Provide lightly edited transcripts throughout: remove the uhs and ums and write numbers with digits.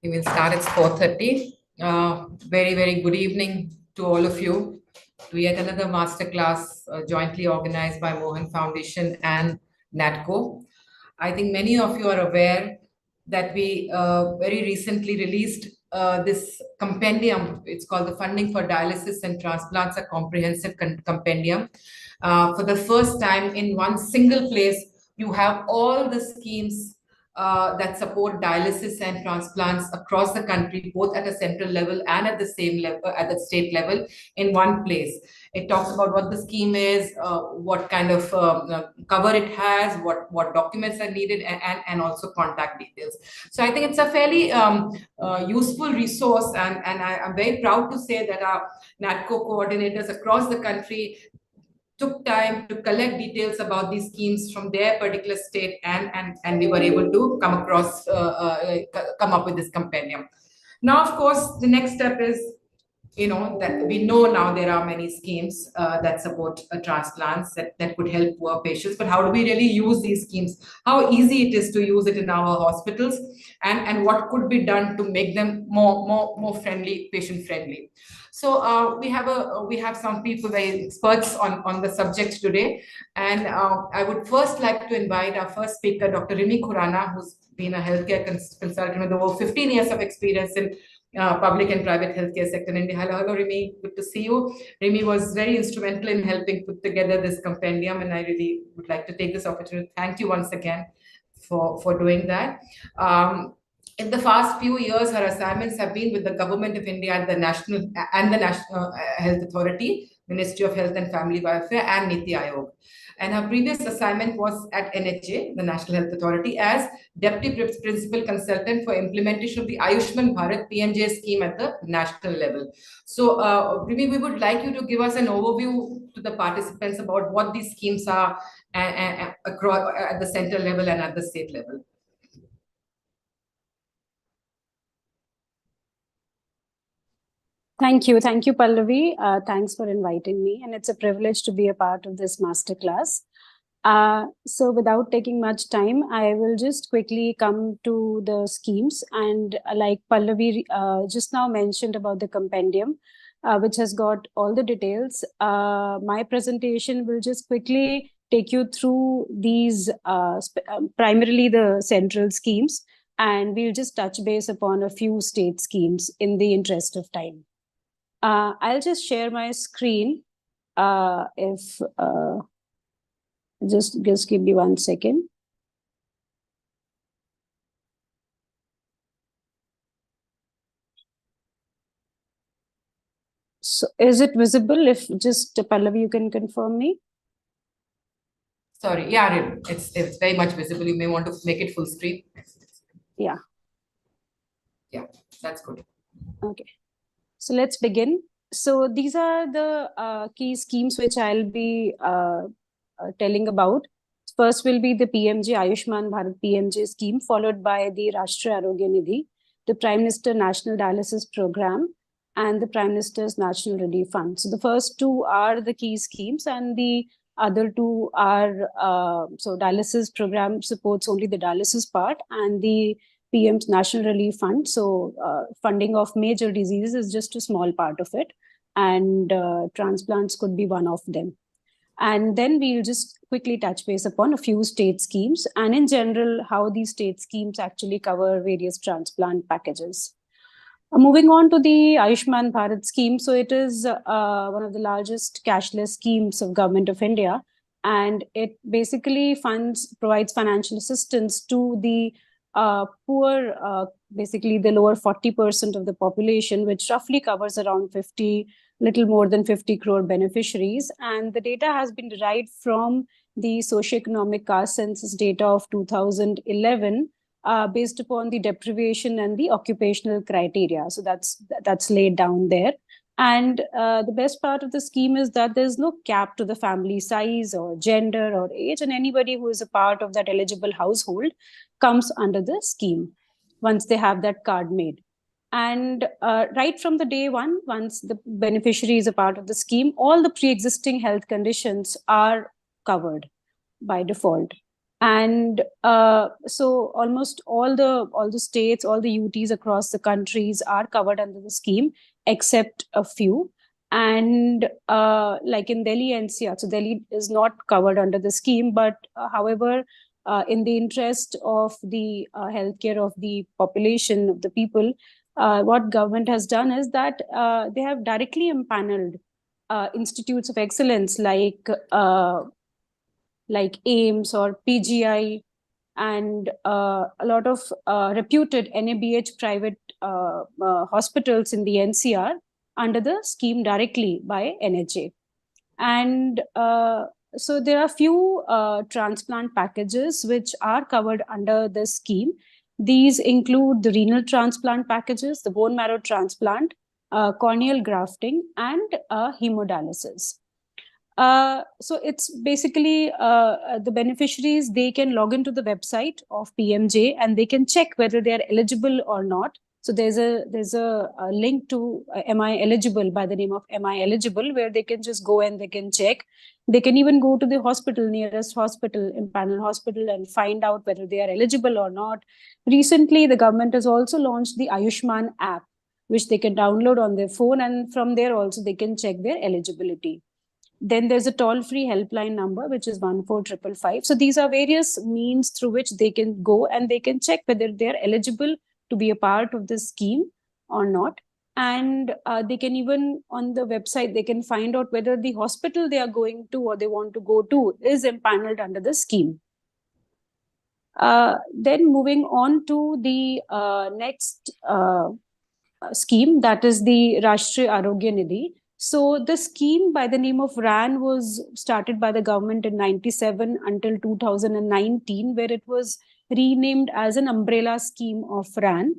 We will start at 4:30. Very good evening to all of you to yet another masterclass jointly organized by Mohan Foundation and NATCO. I think many of you are aware that we very recently released this compendium. It's called the Funding for Dialysis and Transplants, a comprehensive compendium. For the first time in one single place, you have all the schemes that support dialysis and transplants across the country, both at a central level and at the same level, at the state level, in one place. It talks about what the scheme is, what kind of cover it has, what documents are needed, and also contact details. So I think it's a fairly useful resource, and I'm very proud to say that our NATCO coordinators across the country took time to collect details about these schemes from their particular state, and we were able to come up with this compendium. Now, of course, the next step is, that we know now there are many schemes that support transplants that could help poor patients, but how do we really use these schemes? How easy it is to use it in our hospitals, and what could be done to make them more friendly, patient friendly? So we have some people, very experts on the subject today, and I would first like to invite our first speaker, Dr. Rimi Khurana, who's been a healthcare consultant with over 15 years of experience in public and private healthcare sector in India. Hello, Rimi. Good to see you. Rimi was very instrumental in helping put together this compendium, and I really would like to take this opportunity to thank you once again for doing that. In the past few years, her assignments have been with the Government of India and the National Health Authority, Ministry of Health and Family Welfare, and Niti Aayog. And her previous assignment was at NHA, the National Health Authority, as Deputy Principal Consultant for implementation of the Ayushman Bharat PMJ scheme at the national level. So, Rimi, we would like you to give us an overview to the participants about what these schemes are across at the central level and at the state level. Thank you, Pallavi. Thanks for inviting me, and it's a privilege to be a part of this masterclass. So without taking much time, I will just quickly come to the schemes. And like Pallavi just now mentioned about the compendium, which has got all the details, my presentation will just quickly take you through these, primarily the central schemes, and we'll just touch base upon a few state schemes in the interest of time. I'll just share my screen. If just give me 1 second. So is it visible? If just Pallavi, you can confirm me. Sorry, yeah, it's very much visible. You may want to make it full screen. Yeah. Yeah, that's good. Okay. So let's begin. So these are the key schemes which I'll be telling about. First will be the PMJ, Ayushman Bharat PMJ scheme, followed by the Rashtriya Arogya Nidhi, the Prime Minister National Dialysis Program, and the Prime Minister's National Relief Fund. So the first two are the key schemes, and the other two are, so dialysis program supports only the dialysis part, and the PM's National Relief Fund. So funding of major diseases is just a small part of it, and transplants could be one of them. And then we'll just quickly touch base upon a few state schemes, and in general, how these state schemes actually cover various transplant packages. Moving on to the Ayushman Bharat scheme. So it is one of the largest cashless schemes of Government of India, and it basically provides financial assistance to the poor, basically the lower 40% of the population, which roughly covers around little more than 50 crore beneficiaries. And the data has been derived from the socioeconomic caste census data of 2011, based upon the deprivation and the occupational criteria. So that's laid down there. And the best part of the scheme is that there's no cap to the family size or gender or age, and anybody who is a part of that eligible household comes under the scheme once they have that card made. And right from the day one, once the beneficiary is a part of the scheme, all the pre-existing health conditions are covered by default. And so almost all the states, all the UTs across the countries are covered under the scheme, except a few. And like in Delhi NCR, so Delhi is not covered under the scheme, but however, in the interest of the healthcare of the population, of the people, what government has done is that they have directly empaneled institutes of excellence like AIMS or PGI, and a lot of reputed NABH private hospitals in the NCR under the scheme directly by NHA. And so there are few transplant packages which are covered under the scheme. These include the renal transplant packages, the bone marrow transplant, corneal grafting, and hemodialysis. So it's basically the beneficiaries, they can log into the website of PMJ and they can check whether they are eligible or not. So there's a link to Am I Eligible, by the name of Am I Eligible, where they can just go and they can check. They can even go to the hospital, nearest hospital, empanel hospital, and find out whether they are eligible or not. Recently, the government has also launched the Ayushman app, which they can download on their phone, and from there also they can check their eligibility. Then there's a toll-free helpline number, which is 14555. So these are various means through which they can go and they can check whether they're eligible to be a part of this scheme or not. And they can even, on the website, they can find out whether the hospital they are going to or they want to go to is empaneled under the scheme. Then moving on to the next scheme, that is the Rashtriya Arogya Nidhi. So the scheme by the name of RAN was started by the government in 97 until 2019, where it was renamed as an umbrella scheme of RAN.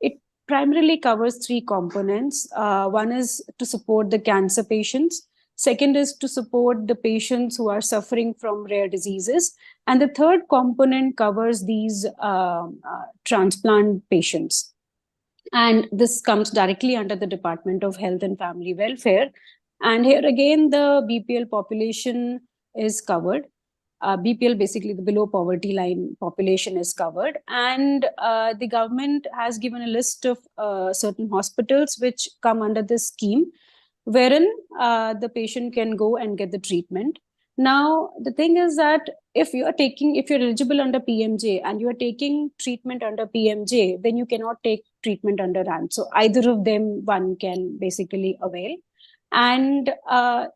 It primarily covers three components. One is to support the cancer patients. Second is to support the patients who are suffering from rare diseases. And the third component covers these transplant patients. And this comes directly under the Department of Health and Family Welfare. And here again, the BPL population is covered. BPL, basically the below poverty line population, is covered. And the government has given a list of certain hospitals which come under this scheme, wherein the patient can go and get the treatment. Now, the thing is that if you're eligible under PMJ and you're taking treatment under PMJ, then you cannot take treatment under RAN. So either of them, one can basically avail. And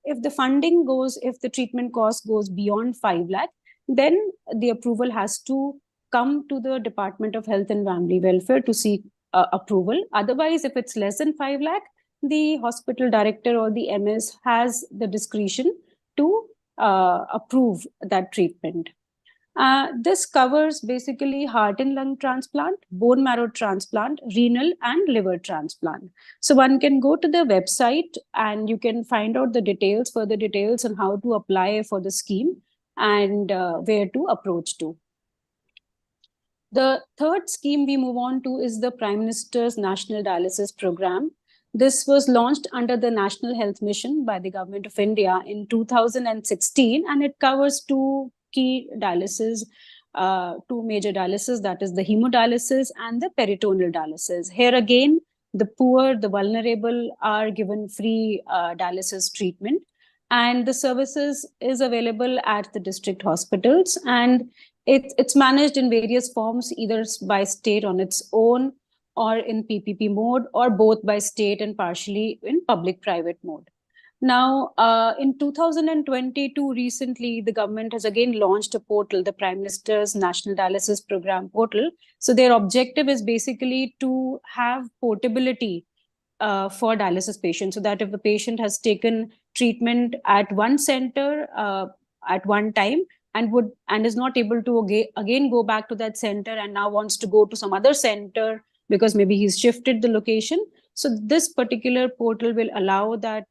if the treatment cost goes beyond 5 lakh, then the approval has to come to the Department of Health and Family Welfare to seek approval. Otherwise, if it's less than 5 lakh, the hospital director or the MS has the discretion to approve that treatment. This covers basically heart and lung transplant, bone marrow transplant, renal and liver transplant. So one can go to the website and you can find out the further details on how to apply for the scheme and where to approach to. The third scheme we move on to is the Prime Minister's National Dialysis Program. This was launched under the National Health Mission by the Government of India in 2016, and it covers two major dialysis, that is the hemodialysis and the peritoneal dialysis. Here again, the poor, the vulnerable are given free dialysis treatment, and the services is available at the district hospitals, and it's managed in various forms, either by state on its own or in PPP mode, or both by state and partially in public-private mode. Now, in 2022, recently, the government has again launched a portal, the Prime Minister's National Dialysis Program portal. So their objective is basically to have portability for dialysis patients, so that if the patient has taken treatment at one center at one time and is not able to again go back to that center and now wants to go to some other center because maybe he's shifted the location. So this particular portal will allow that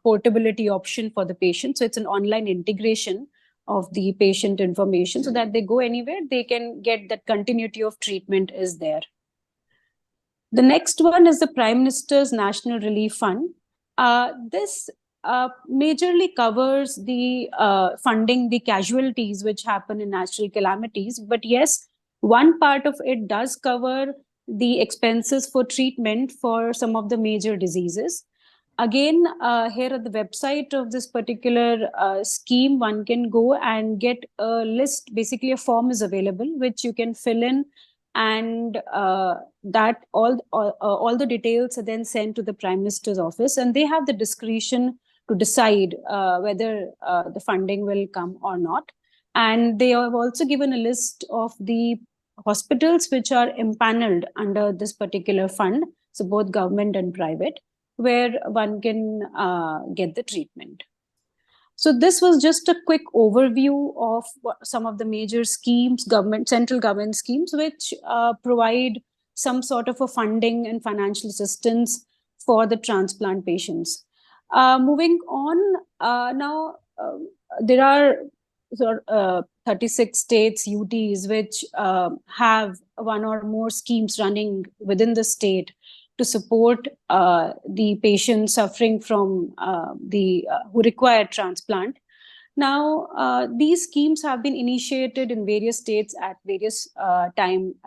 portability option for the patient. So it's an online integration of the patient information so that they go anywhere, they can get that continuity of treatment is there. The next one is the Prime Minister's National Relief Fund. This majorly covers the funding the casualties which happen in natural calamities. But yes, one part of it does cover the expenses for treatment for some of the major diseases. Again, here at the website of this particular scheme, one can go and get a list. Basically, a form is available which you can fill in, and that all the details are then sent to the Prime Minister's office, and they have the discretion to decide whether the funding will come or not. And they have also given a list of the hospitals which are empaneled under this particular fund, so both government and private, where one can get the treatment. So this was just a quick overview of some of the major schemes, central government schemes, which provide some sort of a funding and financial assistance for the transplant patients. Moving on, now there are 36 states, UTs, which have one or more schemes running within the state to support the patients suffering from who require transplant. Now, these schemes have been initiated in various states at various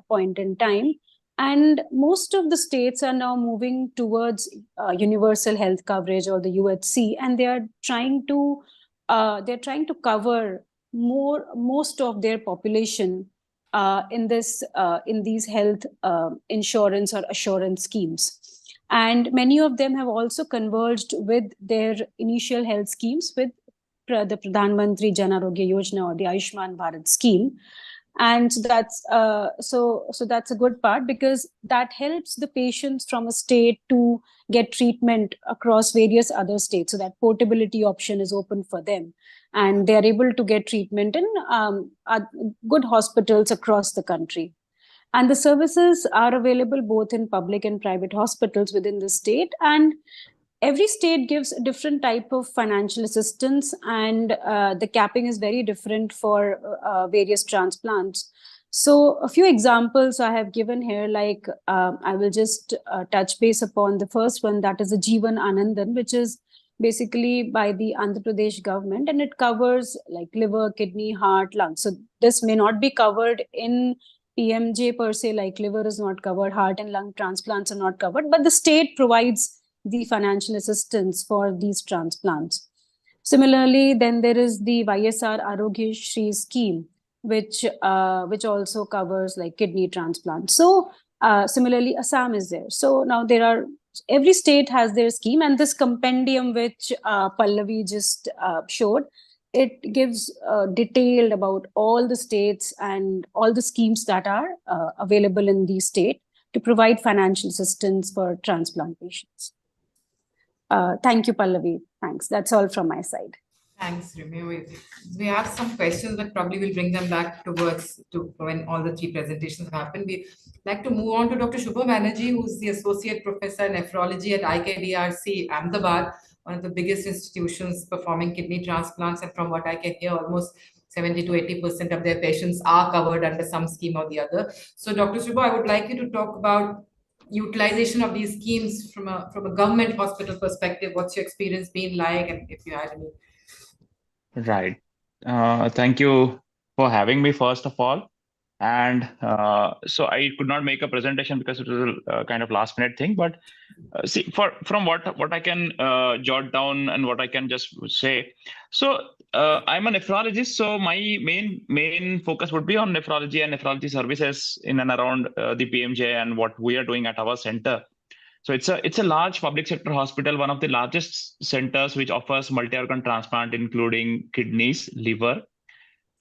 point in time. And most of the states are now moving towards universal health coverage, or the UHC, and they are trying to cover most of their population in these health insurance or assurance schemes. And many of them have also converged with their initial health schemes with the Pradhan Mantri Jan Arogya Yojana, or the Ayushman Bharat scheme. And so that's a good part, because that helps the patients from a state to get treatment across various other states. So that portability option is open for them, and they are able to get treatment in good hospitals across the country. And the services are available both in public and private hospitals within the state. And every state gives a different type of financial assistance, and the capping is very different for various transplants. So a few examples I have given here, like I will just touch base upon the first one, that is the Jeevan Anandan, which is basically by the Andhra Pradesh government, and it covers like liver, kidney, heart, lungs. So this may not be covered in PMJ per se, like liver is not covered, heart and lung transplants are not covered, but the state provides the financial assistance for these transplants. Similarly, then there is the YSR Arogya Shri scheme, which also covers like kidney transplants. So similarly, Assam is there. So now every state has their scheme, and this compendium which Pallavi just showed, it gives detailed about all the states and all the schemes that are available in the state to provide financial assistance for transplant patients. Thank you, Pallavi. Thanks. That's all from my side. Thanks, Rimi. We have some questions, but probably we'll bring them back to when all the three presentations happen. We'd like to move on to Dr. Shubha Banerjee, who's the Associate Professor in Nephrology at IKDRC, Ahmedabad, one of the biggest institutions performing kidney transplants. And from what I can hear, almost 70 to 80% of their patients are covered under some scheme or the other. So, Dr. Shubha, I would like you to talk about utilization of these schemes from a government hospital perspective. What's your experience been like, and if you had any? Right. Thank you for having me, first of all. And so I could not make a presentation because it was a kind of last minute thing. But see, from what I can jot down and what I can just say. So I'm a nephrologist. So my main focus would be on nephrology and nephrology services in and around the PMJ and what we are doing at our center. So it's a large public sector hospital, one of the largest centers which offers multi-organ transplant, including kidneys, liver,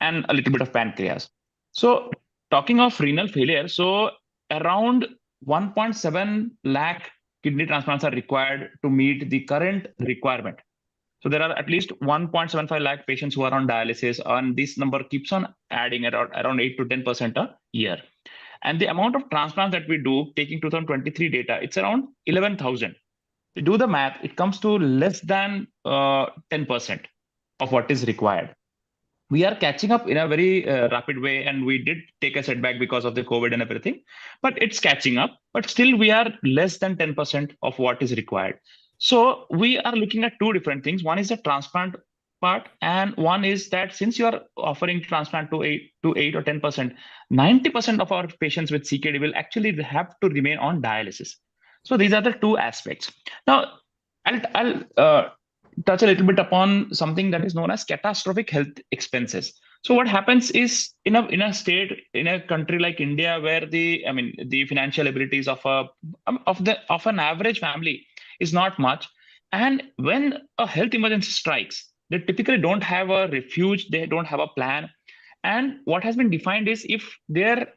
and a little bit of pancreas. So talking of renal failure, so around 1.7 lakh kidney transplants are required to meet the current requirement. So there are at least 1.75 lakh patients who are on dialysis, and this number keeps on adding at around 8 to 10% a year. And the amount of transplants that we do, taking 2023 data, it's around 11,000. To do the math, it comes to less than 10% of what is required. We are catching up in a very rapid way, and we did take a setback because of the COVID and everything, but it's catching up. But still, we are less than 10% of what is required. So we are looking at two different things. One is the transplant part, and one is that since you are offering transplant to 8 or 10%, 90% of our patients with CKD will actually have to remain on dialysis. So these are the two aspects. Now, I'll touch a little bit upon something that is known as catastrophic health expenses. So what happens is in a country like India, where the financial abilities of an average family is not much, and when a health emergency strikes, they typically don't have a refuge, they don't have a plan. And what has been defined is if their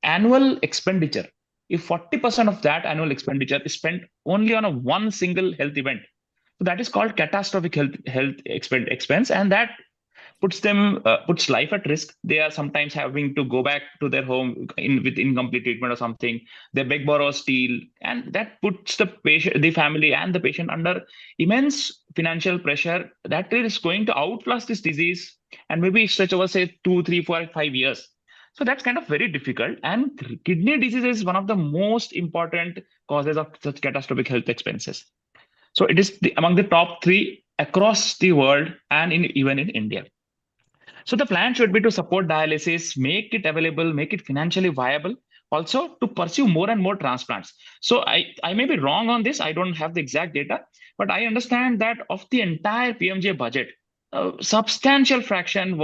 annual expenditure, if 40% of that annual expenditure is spent only on one single health event, so that is called catastrophic expense, and that puts life at risk. They are sometimes having to go back to their home with incomplete treatment or something. They beg, borrow, steal, and that puts the family and the patient under immense financial pressure that is going to outlast this disease and maybe stretch over, say, 2, 3, 4, 5 years. So that's kind of very difficult. And kidney disease is one of the most important causes of such catastrophic health expenses. So it is among the top three across the world and even in India. So the plan should be to support dialysis, make it available, make it financially viable, also to pursue more and more transplants. So I may be wrong on this. I don't have the exact data, but I understand that of the entire PMJ budget, a substantial fraction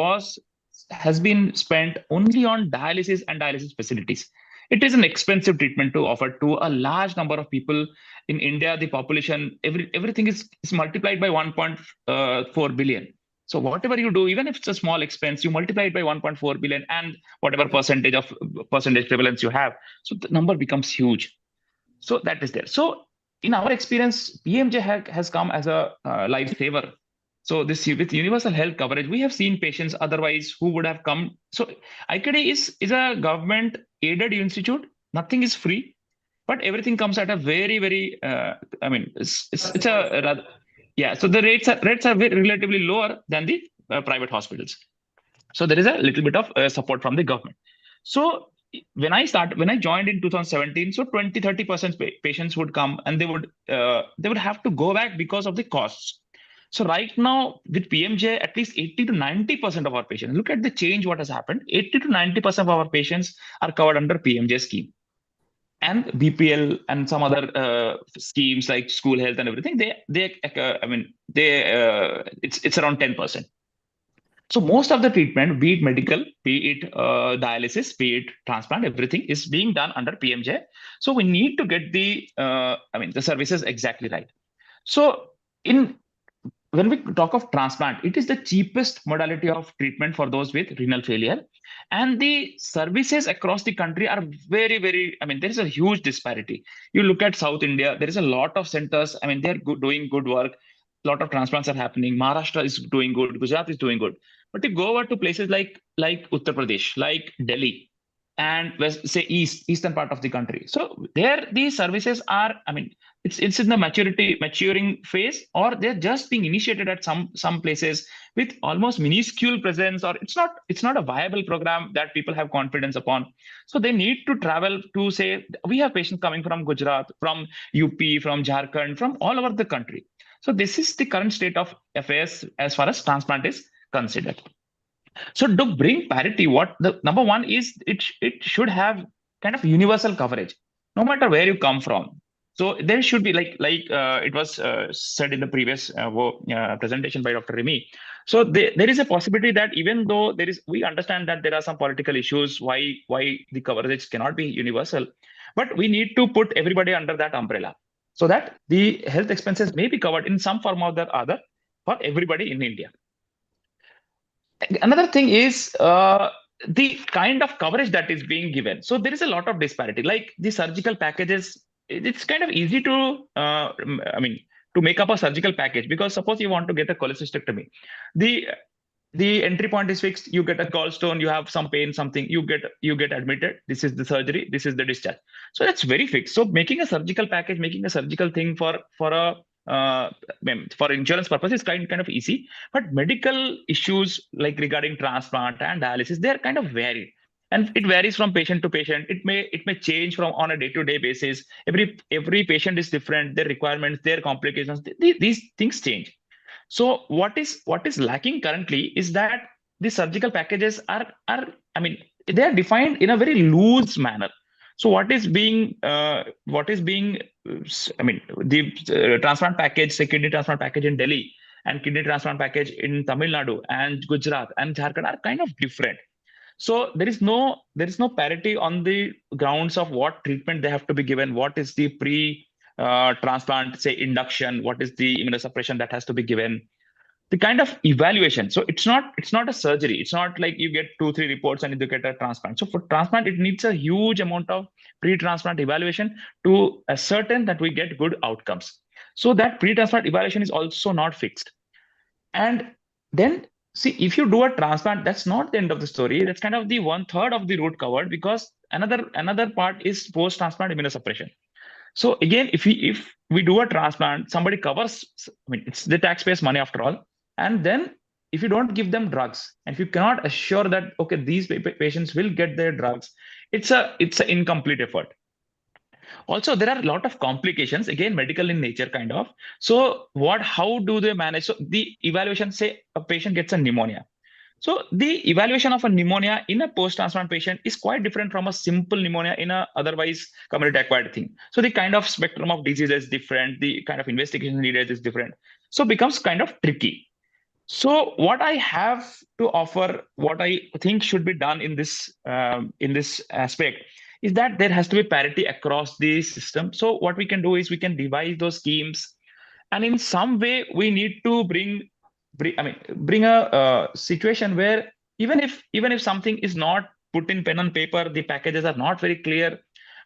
has been spent only on dialysis and dialysis facilities. It is an expensive treatment to offer to a large number of people in India. The population, everything is multiplied by 1.4 billion. So whatever you do, even if it's a small expense, you multiply it by 1.4 billion and whatever percentage prevalence you have. So the number becomes huge. So that is there. So in our experience, PMJ has come as a lifesaver. So this with universal health coverage, we have seen patients otherwise who would have come. So IKD is a government aided institute. Nothing is free, but everything comes at a very, very, it's a rather, yeah. So the rates are relatively lower than the private hospitals. So there is a little bit of support from the government. So when I joined in 2017, so 20-30% patients would come and they would have to go back because of the costs. So right now with PMJ, at least 80 to 90% of our patients, look at the change what has happened. 80 to 90% of our patients are covered under PMJ scheme. And BPL and some other schemes like school health and everything, it's around 10%. So most of the treatment, be it medical, be it dialysis, be it transplant, everything is being done under PMJ. So we need to get the services exactly right. So when we talk of transplant, it is the cheapest modality of treatment for those with renal failure. And the services across the country are very, very, there is a huge disparity. You look at South India, there is a lot of centers, they're doing good work. A lot of transplants are happening. Maharashtra is doing good. Gujarat is doing good. But you go over to places like Uttar Pradesh, like Delhi, and eastern part of the country. So there, these services are, it's in the maturing phase, or they're just being initiated at some places with almost minuscule presence, or it's not a viable program that people have confidence upon. So they need to travel to, say, we have patients coming from Gujarat, from UP, from Jharkhand, from all over the country. So this is the current state of affairs as far as transplant is considered. So to bring parity, what the number one is, it should have kind of universal coverage, no matter where you come from. So there should be like it was said in the previous presentation by Dr. Remy. So there is a possibility that even though we understand that there are some political issues why the coverage cannot be universal, but we need to put everybody under that umbrella so that the health expenses may be covered in some form or the other for everybody in India. Another thing is the kind of coverage that is being given. So there is a lot of disparity. Like the surgical packages, it's kind of easy to make up a surgical package, because suppose you want to get a cholecystectomy, the entry point is fixed. You get a gallstone, you have some pain, something, you get admitted. This is the surgery, this is the discharge. So that's very fixed. So making a surgical package, making a surgical thing for insurance purposes is kind of easy, but medical issues like regarding transplant and dialysis, they're kind of varied. and it varies from patient to patient. It may change from on a day-to-day basis. Every patient is different. Their requirements, their complications, these things change. So what is lacking currently is that the surgical packages are I mean they are defined in a very loose manner. So I mean the transplant package, say kidney transplant package in Delhi and kidney transplant package in Tamil Nadu and Gujarat and Jharkhand are kind of different. So there is no parity on the grounds of what treatment they have to be given, what is the pre transplant, say, induction, what is the immunosuppression that has to be given, the kind of evaluation. So it's not a surgery. It's not like you get 2-3 reports and you get a transplant. So for transplant, it needs a huge amount of pre-transplant evaluation to ascertain that we get good outcomes. So that pre-transplant evaluation is also not fixed. And then see, if you do a transplant, that's not the end of the story. That's kind of the 1/3 of the route covered, because another part is post-transplant immunosuppression. So again, if we do a transplant, somebody covers, I mean, it's the taxpayers' money after all. And then if you don't give them drugs, and if you cannot assure that, okay, these patients will get their drugs, it's an incomplete effort. Also, there are a lot of complications, again, medical in nature, kind of. So how do they manage? So the evaluation, say a patient gets a pneumonia. So the evaluation of a pneumonia in a post-transplant patient is quite different from a simple pneumonia in a otherwise community-acquired thing. So the kind of spectrum of disease is different. The kind of investigation needed is different. So it becomes kind of tricky. So what I have to offer, what I think should be done in this aspect, is that there has to be parity across the system. So what we can do is we can devise those schemes, and in some way we need to bring a situation where even if something is not put in pen and paper, the packages are not very clear,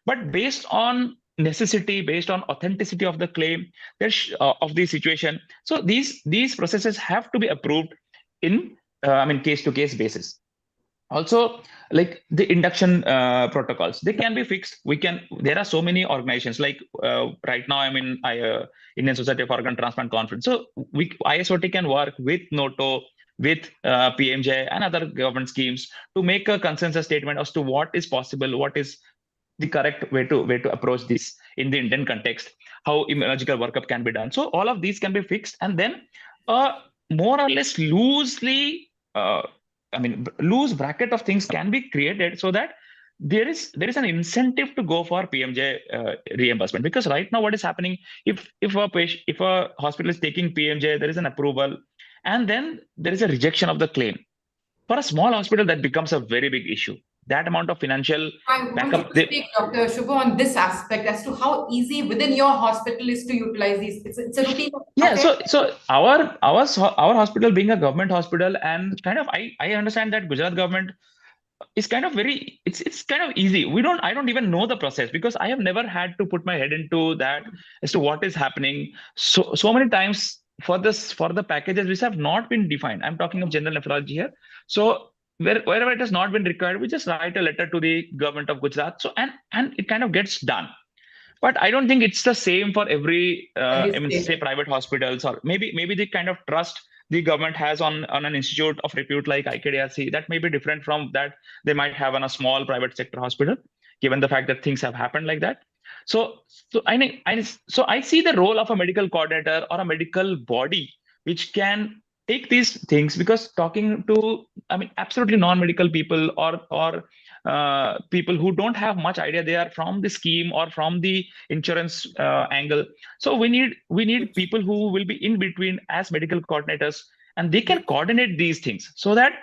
but based on necessity, based on authenticity of the claim, of the situation. So these processes have to be approved in case to case basis. Also, like the induction protocols, they can be fixed. There are so many organizations, like right now I'm in Indian Society of Organ Transplant Conference. So ISOT can work with NOTO, with PMJ and other government schemes to make a consensus statement as to what is possible, what is the correct way to approach this in the Indian context, how immunological workup can be done. So all of these can be fixed, and then more or less loosely loose bracket of things can be created, so that there is an incentive to go for PMJ reimbursement. Because right now what is happening, if a hospital is taking PMJ, there is an approval, and then there is a rejection of the claim. For a small hospital, that becomes a very big issue. That amount of financial I backup. want you to speak, Dr. Shubha, on this aspect as to how easy within your hospital is to utilize these. It's a routine. Yeah, so our hospital being a government hospital, and kind of I understand that Gujarat government is kind of it's kind of easy. I don't even know the process, because I have never had to put my head into that as to what is happening. So many times for the packages which have not been defined. I'm talking of general nephrology here. So wherever it has not been required, we just write a letter to the government of Gujarat. So and it kind of gets done. But I don't think it's the same for every say private hospitals, or maybe the kind of trust the government has on an institute of repute like IKDRC, that may be different from that they might have on a small private sector hospital, given the fact that things have happened like that. So I see the role of a medical coordinator or a medical body which can take these things, because talking to absolutely non-medical people or people who don't have much idea, they are from the scheme or from the insurance angle. So we need people who will be in between as medical coordinators, and they can coordinate these things so that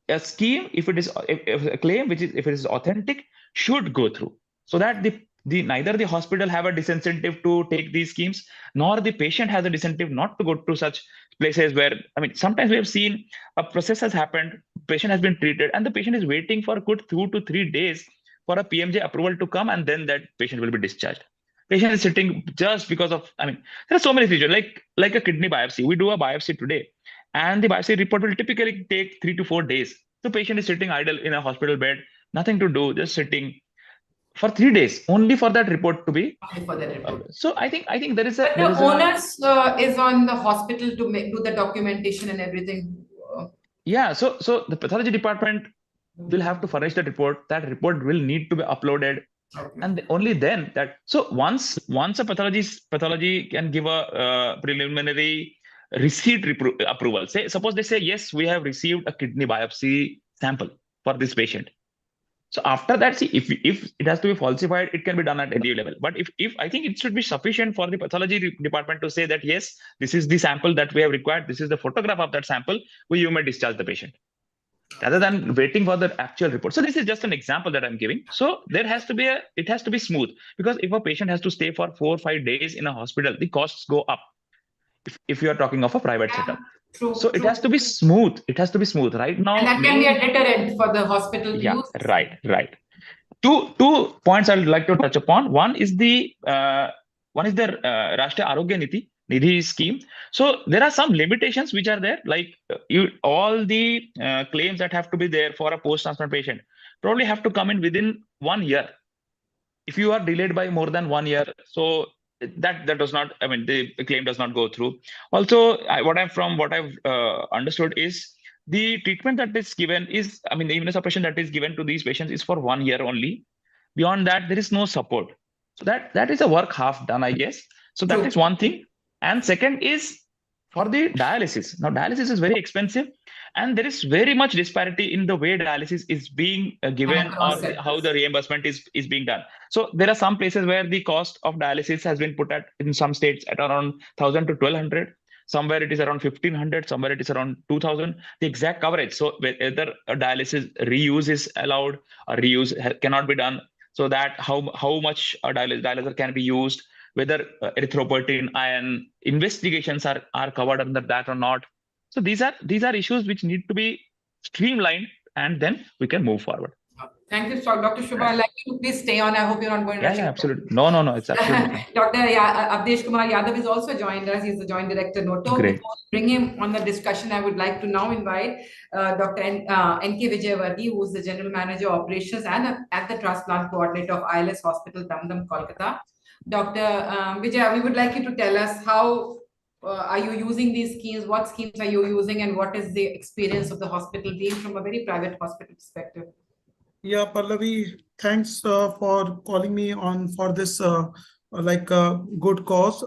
a scheme, if a claim if it is authentic, should go through, so that neither the hospital have a disincentive to take these schemes, nor the patient has a disincentive not to go to such places where, sometimes we have seen a process has happened, patient has been treated, and the patient is waiting for a good 2 to 3 days for a PMJ approval to come, and then that patient will be discharged. Patient is sitting just because of, there are so many situations, like a kidney biopsy. We do a biopsy today, and the biopsy report will typically take 3 to 4 days. The patient is sitting idle in a hospital bed, nothing to do, just sitting for 3 days, only for that report to be. So I think there is the onus is on the hospital to do the documentation and everything. Yeah, so the pathology department will have to furnish that report. That report will need to be uploaded, Okay. and only then that. So once a pathology can give a preliminary receipt approval. Say suppose they say yes, we have received a kidney biopsy sample for this patient. So after that, see, if it has to be falsified, it can be done at any level. But if I think it should be sufficient for the pathology department to say that yes, this is the sample that we have required, this is the photograph of that sample, you may discharge the patient, rather than waiting for the actual report. So this is just an example that I'm giving. So it has to be smooth, because if a patient has to stay for 4 or 5 days in a hospital, the costs go up. If you are talking of a private setup. True. So it has to be smooth. It has to be smooth. Right now, and that can be a deterrent for the hospital to use. Right. Two points I would like to touch upon. One is the Rashtriya Arogya Nidhi scheme. So there are some limitations which are there, like all the claims that have to be there for a post-transplant patient probably have to come in within 1 year. If you are delayed by more than 1 year, so that does not, I mean, the claim does not go through. Also, what I've understood is the treatment that is given is, I mean, the immunosuppression that is given to these patients is for 1 year only. Beyond that, there is no support. So that is a work half done, I guess. So that is one thing. And second is for the dialysis. Now, dialysis is very expensive, and there is very much disparity in the way dialysis is being given, or how the reimbursement is being done. So there are some places where the cost of dialysis has been put at, in some states, at around 1,000 to 1,200. Somewhere it is around 1,500, somewhere it is around 2,000, the exact coverage. So whether a dialysis reuse is allowed or reuse cannot be done, so that how much a dialyzer can be used, whether erythropoietin, iron investigations are covered under that or not. So these are issues which need to be streamlined, and then we can move forward. Thank you, Dr. Shubha. I'd like you to please stay on. I hope you're not going to rush. Yeah, absolutely. No, it's absolutely. Dr. Avdesh Kumar Yadav is also joined us. He's the Joint Director, NOTO. Great. Before we bring him on the discussion, I would like to now invite Dr. N.K. Vijayvargi, who is the General Manager Operations and at the Transplant Coordinator of ILS Hospital, Damdam, Kolkata. Dr. Vijay, we would like you to tell us how are you using these schemes, what schemes are you using, and what is the experience of the hospital being from a very private hospital perspective? Yeah, Pallavi, thanks for calling me on for this good cause.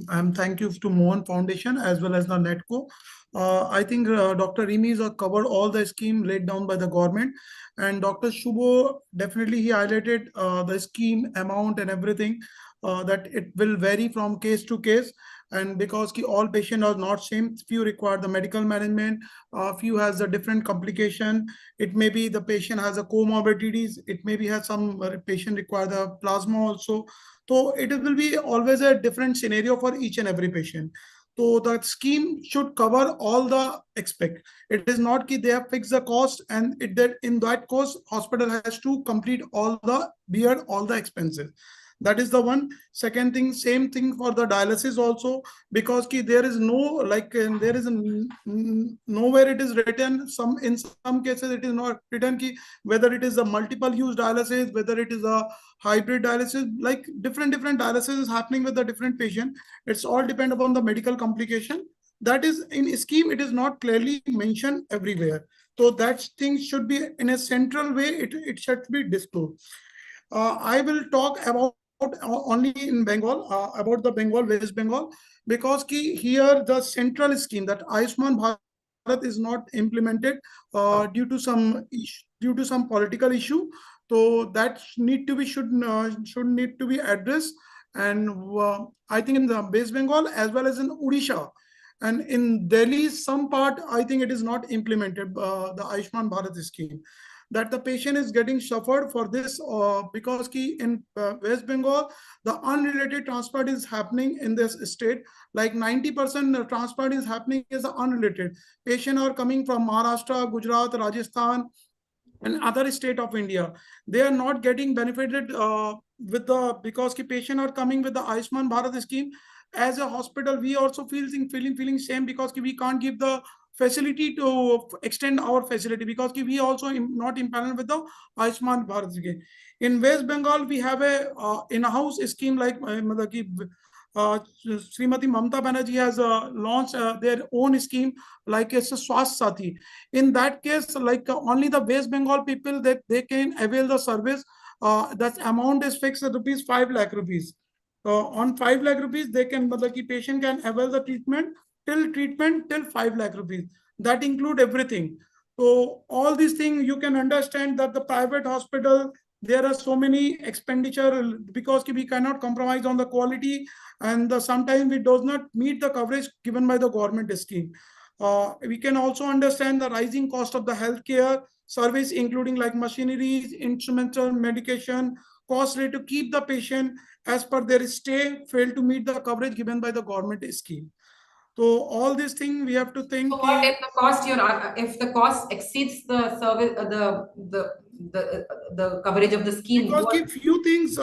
And thank you to Mohan Foundation as well as the NATCO. I think Dr. Rimi has covered all the scheme laid down by the government, and Dr. Shubho definitely he highlighted the scheme amount and everything, that it will vary from case to case. And because all patients are not same, few require the medical management, few has a different complication. It may be the patient has a comorbidities. It may be has some patient require the plasma also. So it will be always a different scenario for each and every patient. So the scheme should cover all the aspect. It is not that they have fixed the cost, and in that cost, hospital has to complete bear all the expenses. That is the one. Second thing, same thing for the dialysis also, because there is no there is nowhere it is written. In some cases it is not written whether it is a multiple use dialysis, whether it is a hybrid dialysis, like different dialysis is happening with the different patient. It's all depend upon the medical complication. That is in scheme. It is not clearly mentioned everywhere. So that thing should be in a central way. It should be disclosed. I will talk about only in Bengal, about the West Bengal, because here the central scheme that Ayushman Bharat is not implemented due to some political issue. So that should need to be addressed. And I think in the West Bengal as well as in Odisha and in Delhi, some part I think it is not implemented, the Ayushman Bharat scheme, that the patient is getting suffered for this because in West Bengal, the unrelated transplant is happening in this state. Like 90% transplant is happening is unrelated. Patients are coming from Maharashtra, Gujarat, Rajasthan, and other state of India. They are not getting benefited because patients are coming with the Ayushman Bharat scheme. As a hospital, we also feeling same, because we can't give the facility to extend our facility, because we also not impaneled with the Ayushman Bharat scheme. In West Bengal, we have a in-house scheme like Srimati Mamata Banerjee has launched their own scheme, like it's a Swasth Sathi. In that case, like only the West Bengal people that they can avail the service. That amount is fixed at rupees 5 lakh rupees. On 5 lakh rupees, they can, the patient can avail the treatment till 5 lakh rupees. That include everything. So all these things you can understand that the private hospital, there are so many expenditure because we cannot compromise on the quality, and sometimes it does not meet the coverage given by the government scheme. We can also understand the rising cost of the healthcare service, including like machineries, instrumental, medication, cost rate to keep the patient as per their stay fail to meet the coverage given by the government scheme. So all these things we have to think. So what if the cost exceeds the service, the coverage of the scheme? Because few things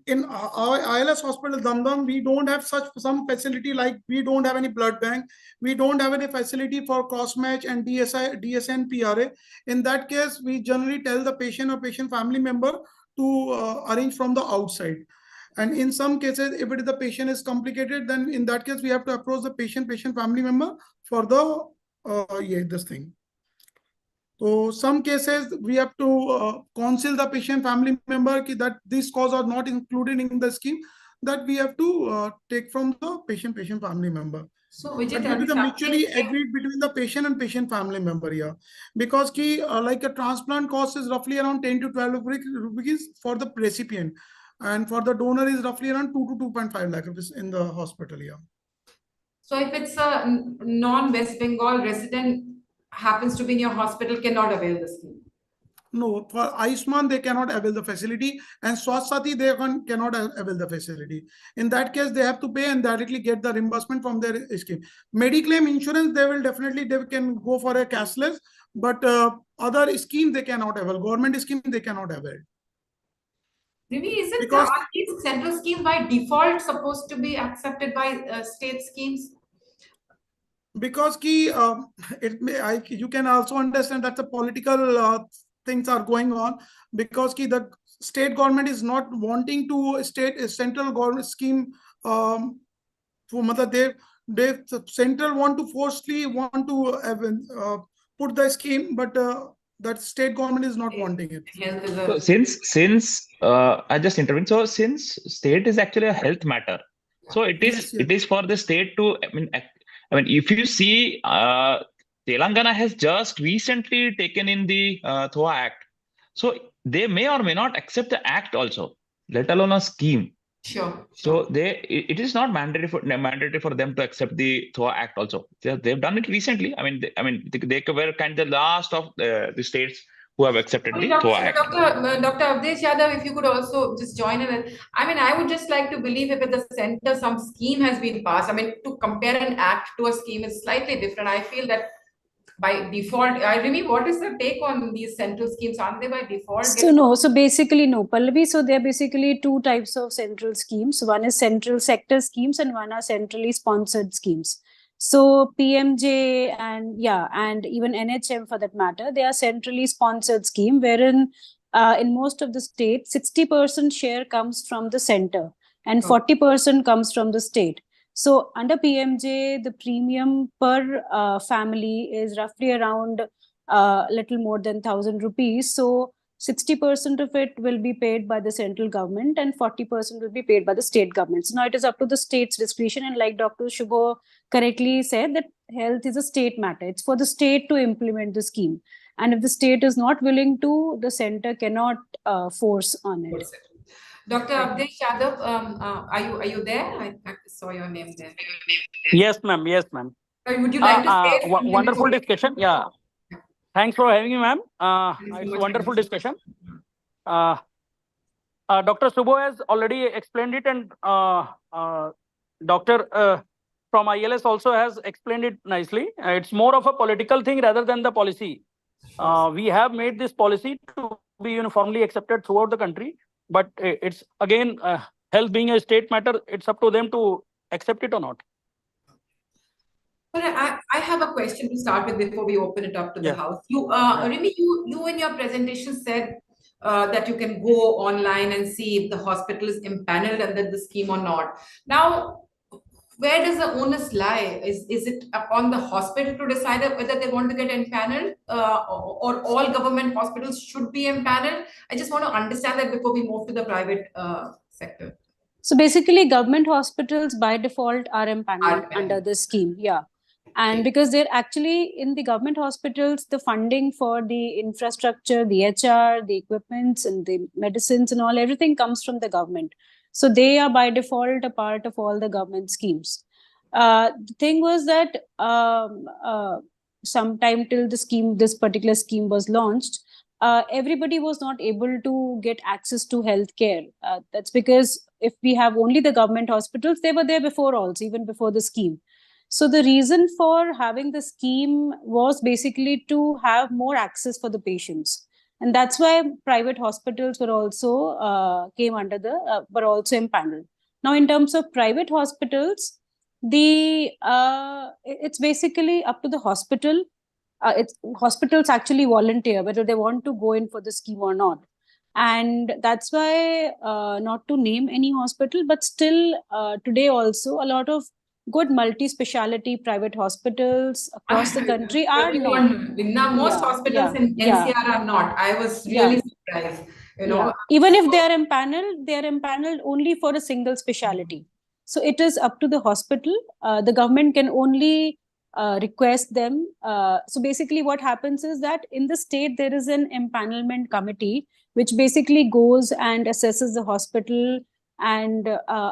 in our ILS hospital Damdam, we don't have some facility, like we don't have any blood bank, we don't have any facility for cross match and DSN PRA. In that case, we generally tell the patient or patient family member to arrange from the outside. And in some cases, if the patient is complicated, then in that case, we have to approach the patient family member for the this thing. So some cases we have to counsel the patient family member that these costs are not included in the scheme, that we have to take from the patient family member. So which is mutually agreed between the patient and patient family member, yeah. Because like a transplant cost is roughly around 10 to 12 rupees for the recipient, and for the donor is roughly around 2 to 2.5 lakh rupees in the hospital, yeah. So if it's a non-West Bengal resident happens to be in your hospital, cannot avail the scheme? No, for Ayushman, they cannot avail the facility, and Swasth Sathi, they cannot avail the facility. In that case, they have to pay and directly get the reimbursement from their scheme. Mediclaim insurance, they can go for a cashless, but other scheme, they cannot avail. Government scheme, they cannot avail. Maybe is it because these central schemes by default supposed to be accepted by state schemes? Because you can also understand that the political things are going on, because the state government is not wanting to central government scheme for mother. They central want to forcefully put the scheme, but that state government is not wanting it. So since I just intervened. So since state is actually a health matter, so it is for the state to. I mean, if you see, Telangana has just recently taken in the THOA Act, so they may or may not accept the act also, let alone a scheme. Sure. So it is not mandatory for them to accept the THOA Act also. They've done it recently. I mean, they were kind of the last of the states who have accepted the THOA Act. Dr. Avdesh Yadav, if you could also just join in. I mean, I would just like to believe if at the center some scheme has been passed. I mean, to compare an act to a scheme is slightly different. I feel that by default, Rimi, what is the take on these central schemes? Aren't they by default? So basically no, Pallavi. So there are basically two types of central schemes. One is central sector schemes and one are centrally sponsored schemes. So PMJ and even NHM for that matter, they are centrally sponsored scheme wherein in most of the states, 60% share comes from the center and 40% comes from the state. So under PMJ, the premium per family is roughly around little more than 1,000 rupees. So 60% of it will be paid by the central government and 40% will be paid by the state governments. Now it is up to the state's discretion, and like Dr. Shubho correctly said, that health is a state matter. It's for the state to implement the scheme, and if the state is not willing to, the center cannot force on it. Dr. Avdesh Yadav, are you there? I saw your name there. Yes, ma'am. Yes, ma'am. Would you like to say? Wonderful discussion. Yeah. Thanks for having me, ma'am. It's a wonderful discussion. Dr. Subho has already explained it, and Doctor from ILS also has explained it nicely. It's more of a political thing rather than the policy. We have made this policy to be uniformly accepted throughout the country, but it's again health being a state matter. It's up to them to accept it or not. I have a question to start with before we open it up to the house. Rimi, you in your presentation said that you can go online and see if the hospital is empaneled under the scheme or not. Now, where does the onus lie? Is it upon the hospital to decide whether they want to get empaneled, or all government hospitals should be empaneled? I just want to understand that before we move to the private sector. So basically, government hospitals by default are empaneled Are under empaneled. the scheme. Yeah. And because they're actually in the government hospitals, the funding for the infrastructure, the HR, the equipments, and the medicines and all, everything comes from the government. So they are by default a part of all the government schemes. The thing was that sometime till this particular scheme was launched, everybody was not able to get access to healthcare. That's because if we have only the government hospitals, they were there before also, even before the scheme. So the reason for having the scheme was basically to have more access for the patients. And that's why private hospitals were also came under the, were also empaneled. Now, in terms of private hospitals, it's basically up to the hospital. It's hospitals actually volunteer whether they want to go in for the scheme or not. And that's why, not to name any hospital, but still today also a lot of good multi-speciality private hospitals across the country are not. Most hospitals in NCR are not. I was really surprised. Even if they are empaneled only for a single specialty. So it is up to the hospital. The government can only request them. So basically what happens is that in the state, there is an empanelment committee, which basically goes and assesses the hospital and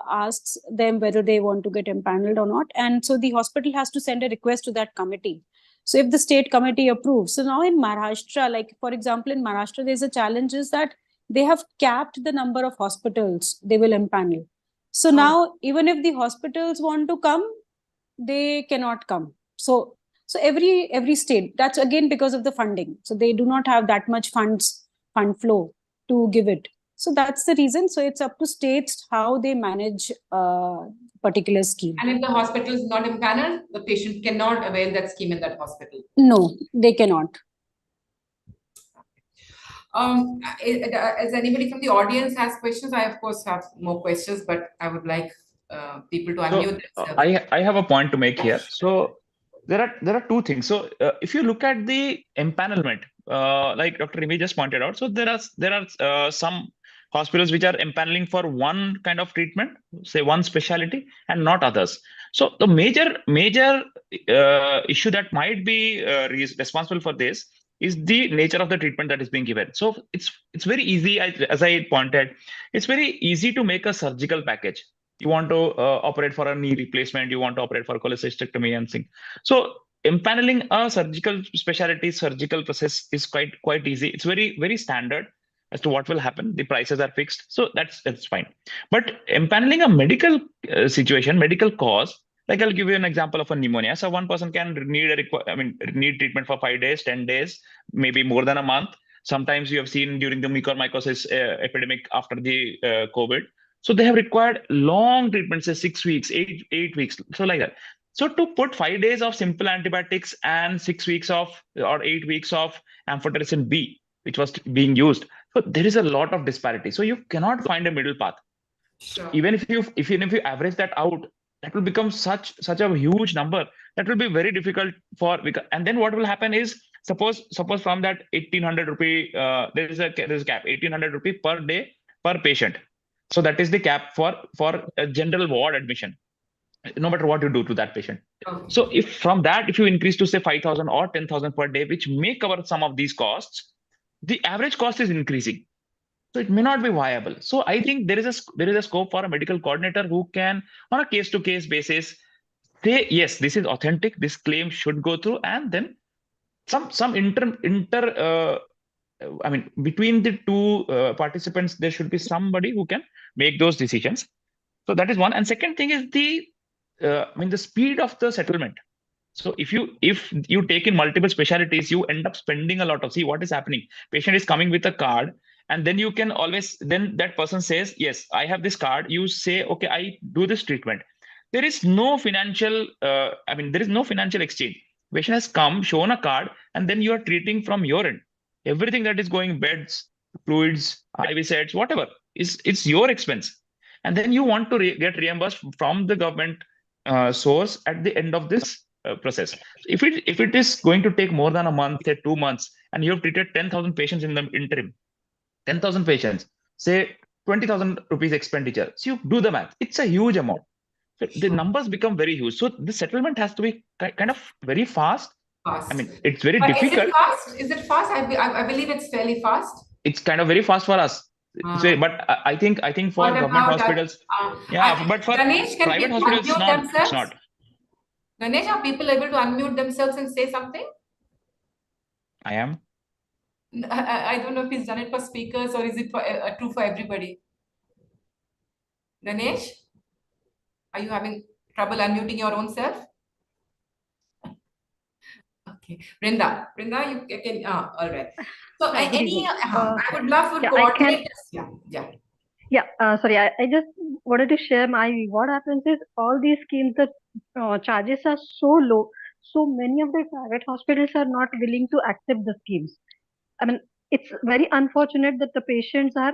asks them whether they want to get empaneled or not. And so the hospital has to send a request to that committee. So if the state committee approves, so now in Maharashtra, like for example, in Maharashtra, there's a challenge is that they have capped the number of hospitals they will empanel. So now even if the hospitals want to come, they cannot come. So every state, that's again because of the funding. So they do not have that much fund flow to give it. So that's the reason. So it's up to states how they manage particular scheme. And if the hospital is not empaneled, the patient cannot avail that scheme in that hospital. No, they cannot. As anybody from the audience has questions, I of course have more questions, but I would like people to unmute themselves. I have a point to make here. So there are two things. So if you look at the empanelment, like Dr. Rimi just pointed out, so there are some hospitals which are empaneling for one kind of treatment, say one specialty, and not others. So the major issue that might be responsible for this is the nature of the treatment that is being given. So it's very easy, as I pointed, it's very easy to make a surgical package. You want to operate for a knee replacement, you want to operate for cholecystectomy and things. So empaneling a surgical process is quite easy. It's very, very standard as to what will happen. The prices are fixed. So that's fine. But empaneling a medical situation, medical cause, like I'll give you an example of a pneumonia. So one person can need treatment for 5 days, 10 days, maybe more than a month. Sometimes you have seen during the mucormycosis epidemic after the COVID. So they have required long treatments, say 6 weeks, 8 weeks, so like that. So to put 5 days of simple antibiotics and 6 weeks of or 8 weeks of amphotericin B, which was being used, so there is a lot of disparity. So you cannot find a middle path. Sure. Even if you average that out, that will become such a huge number that will be very difficult for. And then what will happen is, suppose from that 1800 rupee, there is a cap, 1800 rupee per day per patient. So that is the cap for a general ward admission, no matter what you do to that patient. Okay. So if from that, if you increase to say 5,000 or 10,000 per day, which may cover some of these costs, the average cost is increasing. So it may not be viable. So I think there is a scope for a medical coordinator who can, on a case-to-case basis, say, yes, this is authentic, this claim should go through, and then some between the two participants, there should be somebody who can make those decisions. So that is one. And second thing is the speed of the settlement. So if you take in multiple specialties, you end up spending a lot of, see what is happening. Patient is coming with a card, and then you can always, then that person says, yes, I have this card. You say, okay, I do this treatment. There is no financial, there is no financial exchange. Patient has come, shown a card, and then you are treating from your end. Everything that is going, beds, fluids, IV sets, whatever, it's your expense. And then you want to get reimbursed from the government source at the end of this process. If it is going to take more than a month, say 2 months, and you have treated 10,000 patients in the interim, 10,000 patients, say 20,000 rupees expenditure. So you do the math. It's a huge amount. So the numbers become very huge. So the settlement has to be kind of very fast. Fast. I mean, it's very But difficult. Is it fast? Is it fast? I believe it's fairly fast. It's kind of very fast for us. But I think for What government about hospitals, but for Ganesh, can private people hospitals, unmute it's themselves? not. Ganesh, are people able to unmute themselves and say something? I am. I don't know if he's done it for speakers or is it for true for everybody? Ganesh, are you having trouble unmuting your own self? Okay, Brinda, you can. All right. So, Hi, good evening. I would love for yeah, I can- coordinators. Sorry, I just wanted to share my view. What happens is all these schemes, the charges are so low, so many of the private hospitals are not willing to accept the schemes. I mean, it's very unfortunate that the patients are.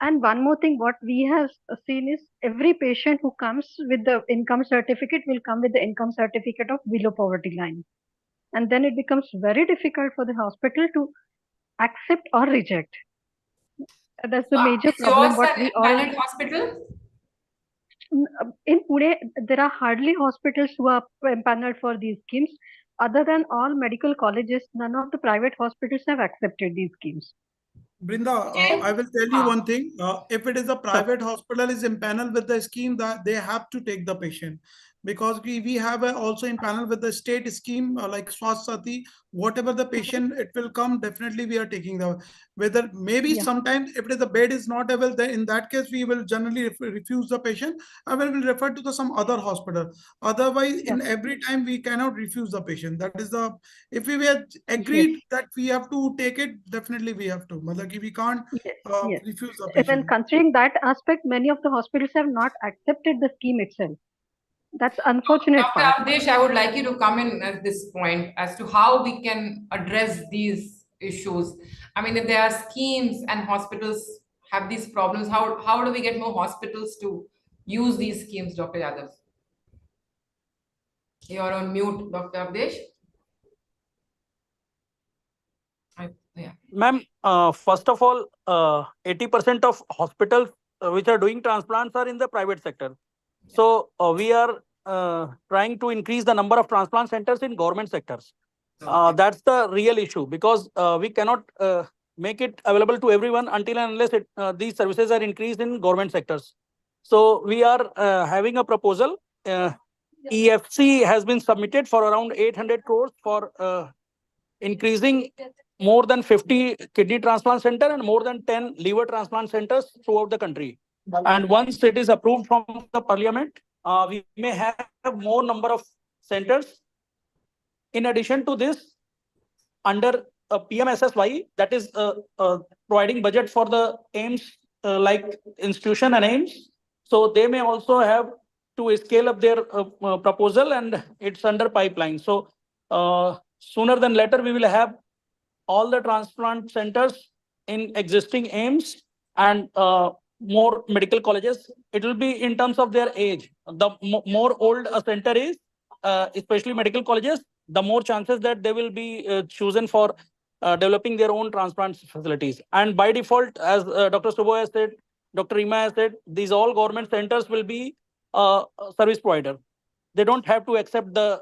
And one more thing, what we have seen is every patient who comes with the income certificate will come with the income certificate of below poverty line. And then it becomes very difficult for the hospital to accept or reject. That's the major problem. Yours What an we all empaneled hospital? in Pune, there are hardly hospitals who are empaneled for these schemes. Other than all medical colleges, none of the private hospitals have accepted these schemes. Brinda, Okay. I will tell you one thing. If it is a private hospital is empaneled with the scheme, that they have to take the patient, because we have also in panel with the state scheme like Swasthya, whatever the patient it will come, definitely we are taking the, whether maybe Yeah. sometimes if it is the bed is not available, then in that case we will generally refuse the patient and we will refer to the some other hospital. Otherwise, in every time we cannot refuse the patient. That is the, if we were agreed that we have to take it, definitely we have to. Malaki, we can't Yes. refuse the Even patient. considering that aspect, many of the hospitals have not accepted the scheme itself. That's unfortunate Dr. part. Avdesh, I would like you to come in at this point as to how we can address these issues. I mean, if there are schemes and hospitals have these problems, how do we get more hospitals to use these schemes, Dr. Yadav? You're on mute, Dr. Avdesh. Ma'am, first of all, 80% of hospitals which are doing transplants are in the private sector. So we are trying to increase the number of transplant centers in government sectors. That's the real issue, because we cannot make it available to everyone until and unless these services are increased in government sectors. So we are having a proposal. EFC has been submitted for around 800 crores for increasing more than 50 kidney transplant center and more than 10 liver transplant centers throughout the country. And once it is approved from the parliament, we may have more number of centers. In addition to this, under PMSSY, that is providing budget for the AIIMS like institution and AIIMS. So they may also have to scale up their proposal, and it's under pipeline. So sooner than later, we will have all the transplant centers in existing AIIMS and more medical colleges. It will be in terms of their age. The more old a center is, especially medical colleges, the more chances that they will be chosen for developing their own transplant facilities. And by default, as Dr. Subho has said, Dr. Rima has said, these all government centers will be a service provider. They don't have to accept the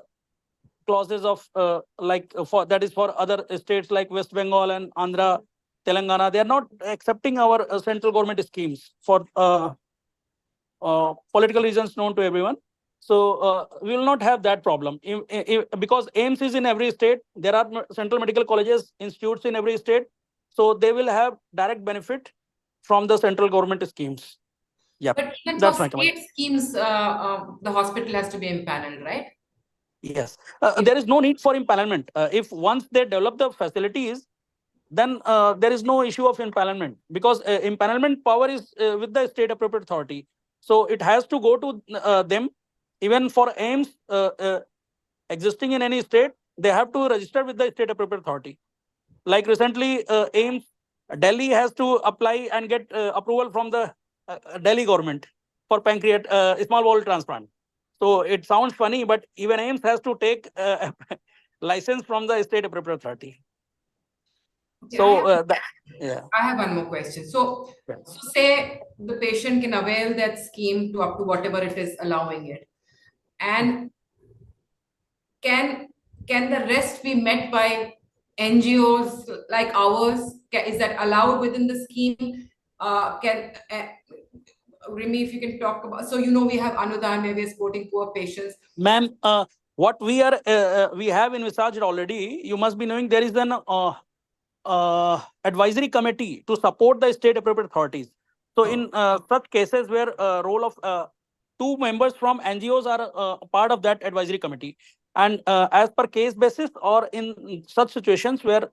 clauses of for that is for other states like West Bengal and Andhra, Telangana. They are not accepting our central government schemes for political reasons known to everyone. So we will not have that problem because AIIMS is in every state. There are central medical colleges, institutes in every state. So they will have direct benefit from the central government schemes. Yeah, But even that's for my comment. state schemes, the hospital has to be empaneled, right? Yes, there is no need for empanelment. If once they develop the facilities, then there is no issue of empanelment, because empanelment power is with the state appropriate authority. So it has to go to them. Even for AIIMS existing in any state, they have to register with the state appropriate authority. Like recently, AIIMS Delhi has to apply and get approval from the Delhi government for pancreatic small bowel transplant. So it sounds funny, but even AIIMS has to take license from the state appropriate authority. Okay, So I have one more question. So, Yeah. so say the patient can avail that scheme to up to whatever it is allowing it, and can the rest be met by NGOs like ours? Is that allowed within the scheme? Rimi, if you can talk about. So we have Anudan where we're supporting poor patients. Ma'am, what we have envisaged already, you must be knowing there is an advisory committee to support the state appropriate authorities. So in such cases where role of 2 members from NGOs are part of that advisory committee, and as per case basis or in such situations where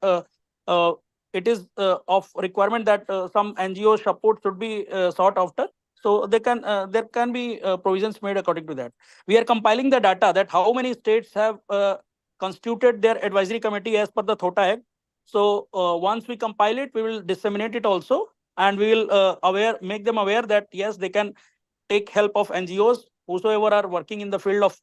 it is of requirement that some NGO support should be sought after, so there can be provisions made according to that. We are compiling the data that how many states have constituted their advisory committee as per the THOTA Act. So once we compile it, we will disseminate it also, and we will make them aware that yes, they can take help of NGOs whosoever are working in the field of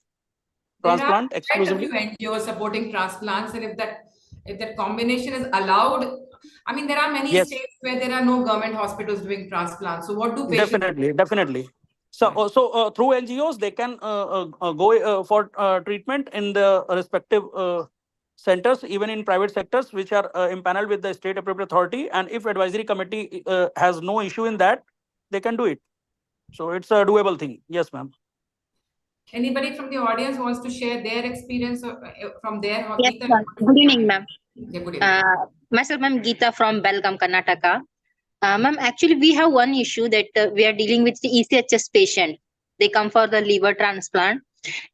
transplant exclusively. There are quite a few NGOs supporting transplants, and if that combination is allowed, I mean, there are many states where there are no government hospitals doing transplants. So what do patients? Definitely. So through NGOs, they can go for treatment in the respective centers, even in private sectors, which are impaneled with the state appropriate authority. And if advisory committee has no issue in that, they can do it. So it's a doable thing. Yes, ma'am. Anybody from the audience wants to share their experience from their Yes, ma'am. Good evening, ma'am. Yeah, good evening. Myself, ma'am, Geeta from Belgaum, Karnataka. Ma'am, actually, we have one issue that we are dealing with the ECHS patient. They come for the liver transplant,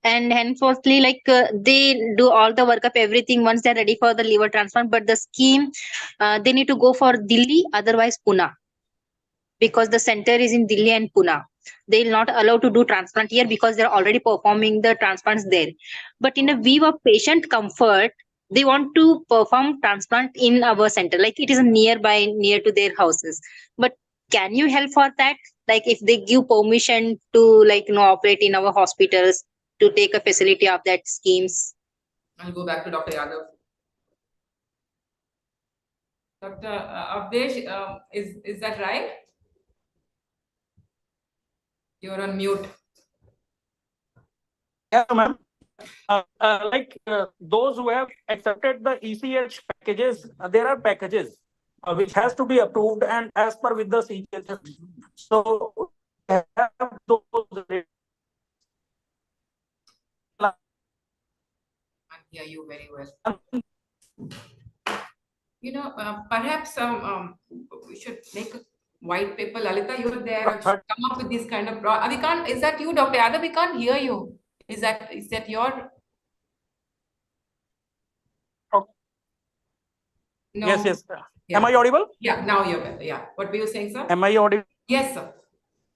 and henceforthly, they do all the workup, everything once they're ready for the liver transplant. But the scheme, they need to go for Delhi, otherwise Pune, because the center is in Delhi and Pune. They'll not allow to do transplant here because they're already performing the transplants there. But in a view of patient comfort, they want to perform transplant in our center, like it is near to their houses. But can you help for that? Like if they give permission to operate in our hospitals to take a facility of that schemes. I'll go back to Dr. Yadav. Dr. Avdesh, is that right? You're on mute. Yeah, ma'am. Those who have accepted the ECH packages, there are packages which has to be approved and as per with the CGHS. So have those. I hear you very well. Perhaps we should make a white paper. Lalita, you're there. And should come up with these kind of. We can't. Is that you, Dr. Yadav? We can't hear you. Is that your? Oh. No. Yes. Yeah. Am I audible? Yeah. Now you're better. Yeah. What were you saying, sir? Am I audible? Yes, sir.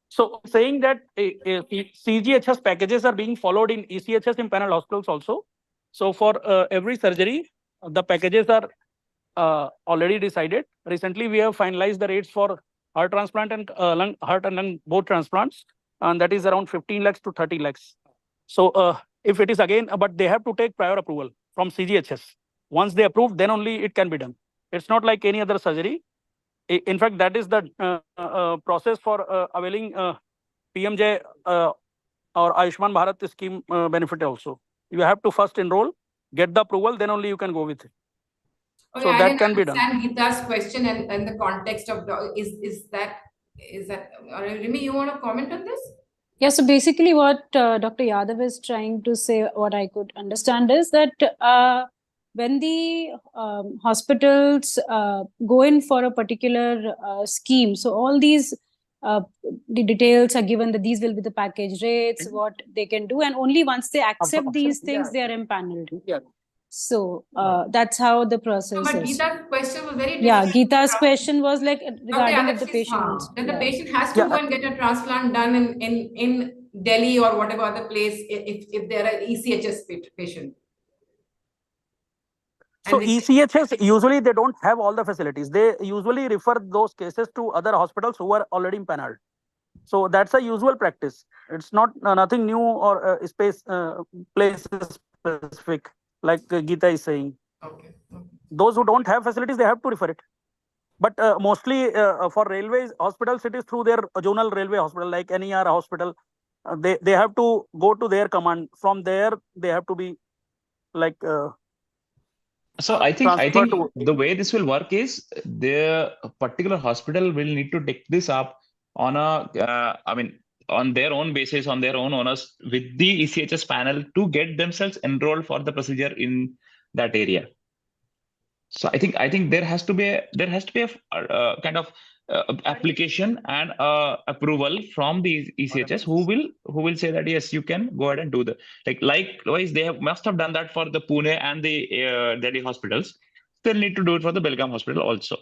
So saying that CGHS packages are being followed in ECHS impaneled hospitals also. So for every surgery, the packages are already decided. Recently, we have finalized the rates for heart transplant and heart and lung both transplants, and that is around 15 lakhs to 30 lakhs. So if it is again, but they have to take prior approval from CGHS. Once they approve, then only it can be done. It's not like any other surgery. In fact, that is the process for availing PMJ or Ayushman Bharat scheme benefit also. You have to first enroll, get the approval, then only you can go with it. Okay, so that can be done. I didn't understand Geeta's question and the context of is that Rimi, you want to comment on this? Yeah, so basically what Dr. Yadav is trying to say, what I could understand is that when the hospitals go in for a particular scheme, so all these the details are given that these will be the package rates, what they can do, and only once they accept these things, they are empaneled. Yeah. So that's how the process But is. Geeta's question was very different. Yeah, Geeta's question was like regarding if the patient. Then the patient has to go and get a transplant done in Delhi or whatever other place if they're an ECHS patient. So ECHS, usually they don't have all the facilities. They usually refer those cases to other hospitals who are already empaneled. So that's a usual practice. It's not nothing new or place specific, like Geeta is saying. Okay. Okay. Those who don't have facilities, they have to refer it. But mostly for railways, hospitals, it is through their zonal railway hospital, like NER hospital. They have to go to their command. From there, they have to be like So I think transferred to. the way this will work is the particular hospital will need to take this up on on their own basis, on their own onus with the ECHS panel to get themselves enrolled for the procedure in that area. So I think there has to be a kind of application and approval from the ECHS who will say that yes, you can go ahead and do the likewise they must have done that for the Pune and the Delhi hospitals. They'll need to do it for the Belgaum hospital also.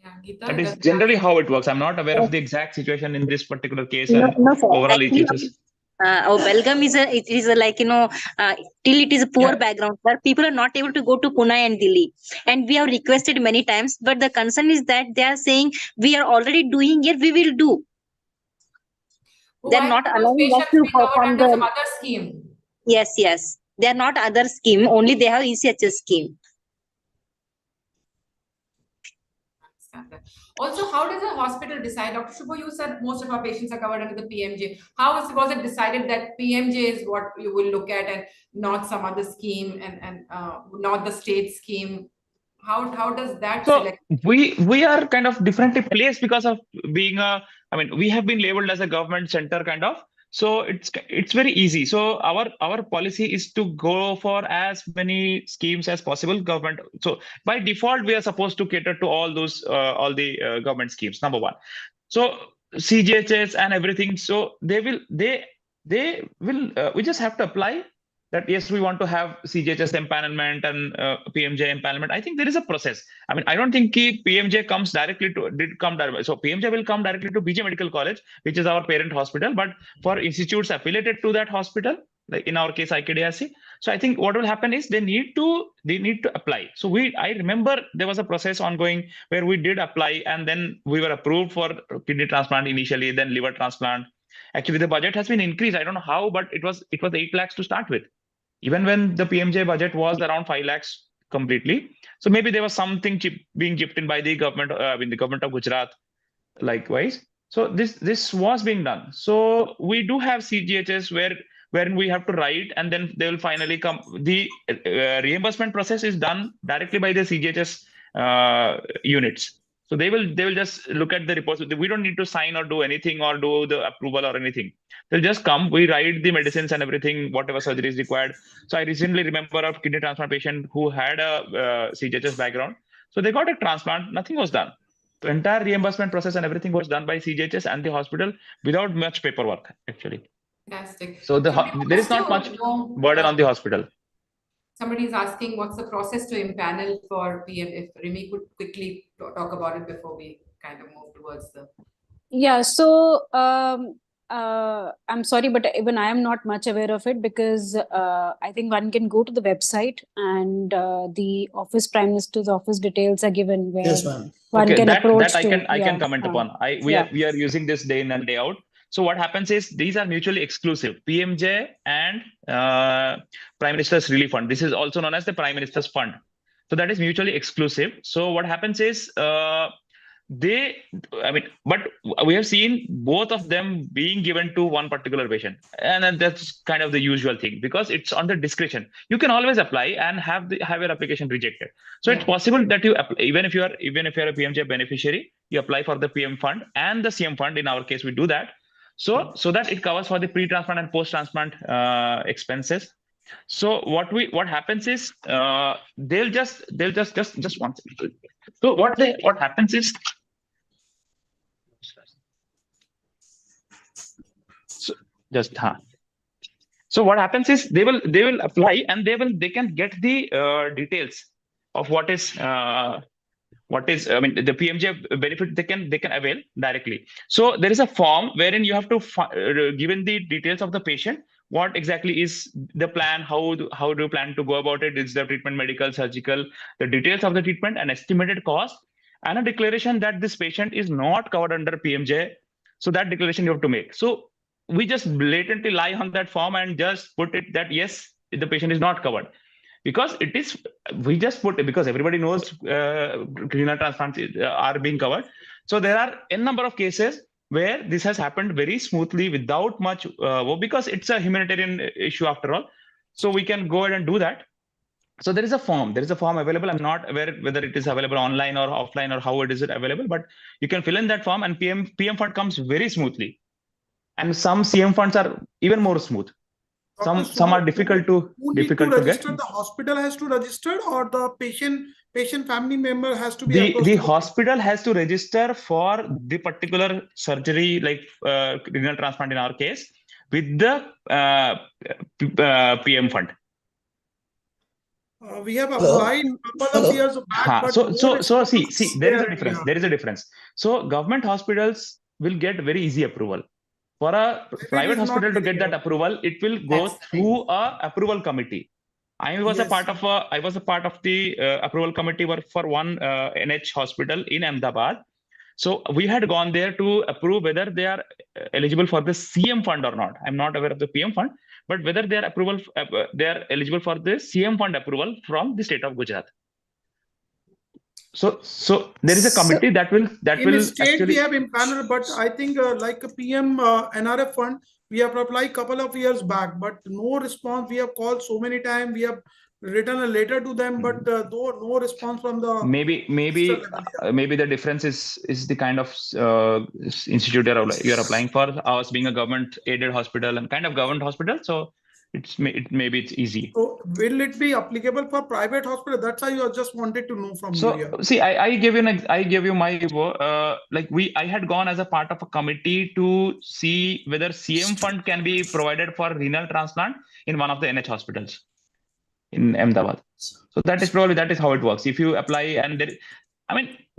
Yeah, Geeta, That is does generally how it works. I'm not aware of the exact situation in this particular case and No, sir. overall Actually, ECHS. Belgaum is a like till it is a poor Yeah. background where people are not able to go to Pune and Delhi, and we have requested many times, but the concern is that they are saying we are already doing it, we will do. They're why not can't those allowing us patients to be covered from under some the other scheme? yes. They are not other scheme, only they have ECHS scheme. Understand that. Also, how does a hospital decide? Dr. Shubho, you said most of our patients are covered under the PMJ. Was it decided that PMJ is what you will look at and not some other scheme and not the state scheme? How does that So select? we are kind of differently placed because of being we have been labeled as a government center kind of. So it's very easy. So our policy is to go for as many schemes as possible government. So by default, we are supposed to cater to all the government schemes. Number one. So CGHS and everything. So they will we just have to apply that yes, we want to have CGHS empanelment and PMJ empanelment. I think there is a process. I don't think PMJ comes directly so PMJ will come directly to BJ Medical College, which is our parent hospital. But for institutes affiliated to that hospital, like in our case IKDRC, so I think what will happen is they need to apply. So I remember there was a process ongoing where we did apply, and then we were approved for kidney transplant initially, then liver transplant. Actually, the budget has been increased. I don't know how, but it was 8 lakhs to start with, even when the PMJ budget was around 5 lakhs completely. So maybe there was something being chipped in by the government, the government of Gujarat, likewise. So this was being done. So we do have CGHS wherein we have to write, and then they will finally come. The reimbursement process is done directly by the CGHS units. So they will just look at the reports. We don't need to sign or do anything or do the approval or anything. They'll just come. We write the medicines and everything, whatever surgery is required. So I recently remember a kidney transplant patient who had a CGHS background. So they got a transplant. Nothing was done. The entire reimbursement process and everything was done by CGHS and the hospital without much paperwork, actually. Fantastic. So there is not much burden on the hospital. Somebody is asking what's the process to impanel for PM. If Rimi could quickly talk about it before we kind of move towards the. Yeah, so I'm sorry, but even I am not much aware of it because I think one can go to the website and the Prime Minister's office details are given where Yes, ma'am. one can approach I to. can comment upon. We are using this day in and day out. So what happens is these are mutually exclusive. PMJ and Prime Minister's Relief Fund. This is also known as the Prime Minister's Fund. So that is mutually exclusive. So what happens is but we have seen both of them being given to one particular patient, and that's kind of the usual thing because it's on the discretion. You can always apply and have your application rejected. So it's possible that you apply, even if you are a PMJ beneficiary, you apply for the PM fund and the CM fund. In our case, we do that. So that it covers for the pre-transplant and post-transplant expenses. So what happens is they'll just one second. So what happens is So what happens is they will apply and they can get the details of what is the PMJ benefit they can avail directly. So there is a form wherein you have to given the details of the patient, what exactly is the plan, how do you plan to go about it, is the treatment medical, surgical, the details of the treatment and estimated cost, and a declaration that this patient is not covered under PMJ So that declaration you have to make. So we just blatantly lie on that form and just put it that yes, the patient is not covered. Because it is, we just put it because everybody knows renal transplants are being covered. So there are a number of cases where this has happened very smoothly without much, because it's a humanitarian issue after all. So we can go ahead and do that. So there is a form available. I'm not aware whether it is available online or offline or how it is available, but you can fill in that form and PM fund comes very smoothly. And some CM funds are even more smooth. Some are difficult to get. The hospital has to register, or the patient family member has to be. The hospital has to register for the particular surgery, like renal transplant in our case, with the PM fund. We have applied a couple of years back. So see, there is a difference. There is a difference. So government hospitals will get very easy approval. For a private hospital to get that approval, it will go through a approval committee. I was a part of the approval committee for one NH hospital in Ahmedabad. So we had gone there to approve whether they are eligible for the CM fund or not. I'm not aware of the PM fund, but whether they are eligible for the CM fund approval from the state of Gujarat. So there is a committee that will state we have impaneled, but I think like a PM NRF fund, we have applied a couple of years back, but no response. We have called so many times. We have written a letter to them, but no response from the. Maybe the difference is the kind of institute you're applying for. Ours being a government aided hospital and kind of government hospital, so maybe it's easy. So will it be applicable for private hospital? That's why you just wanted to know from you. So see, I gave you my I had gone as a part of a committee to see whether CM fund can be provided for renal transplant in one of the NH hospitals in Ahmedabad. So that is how it works. If you apply and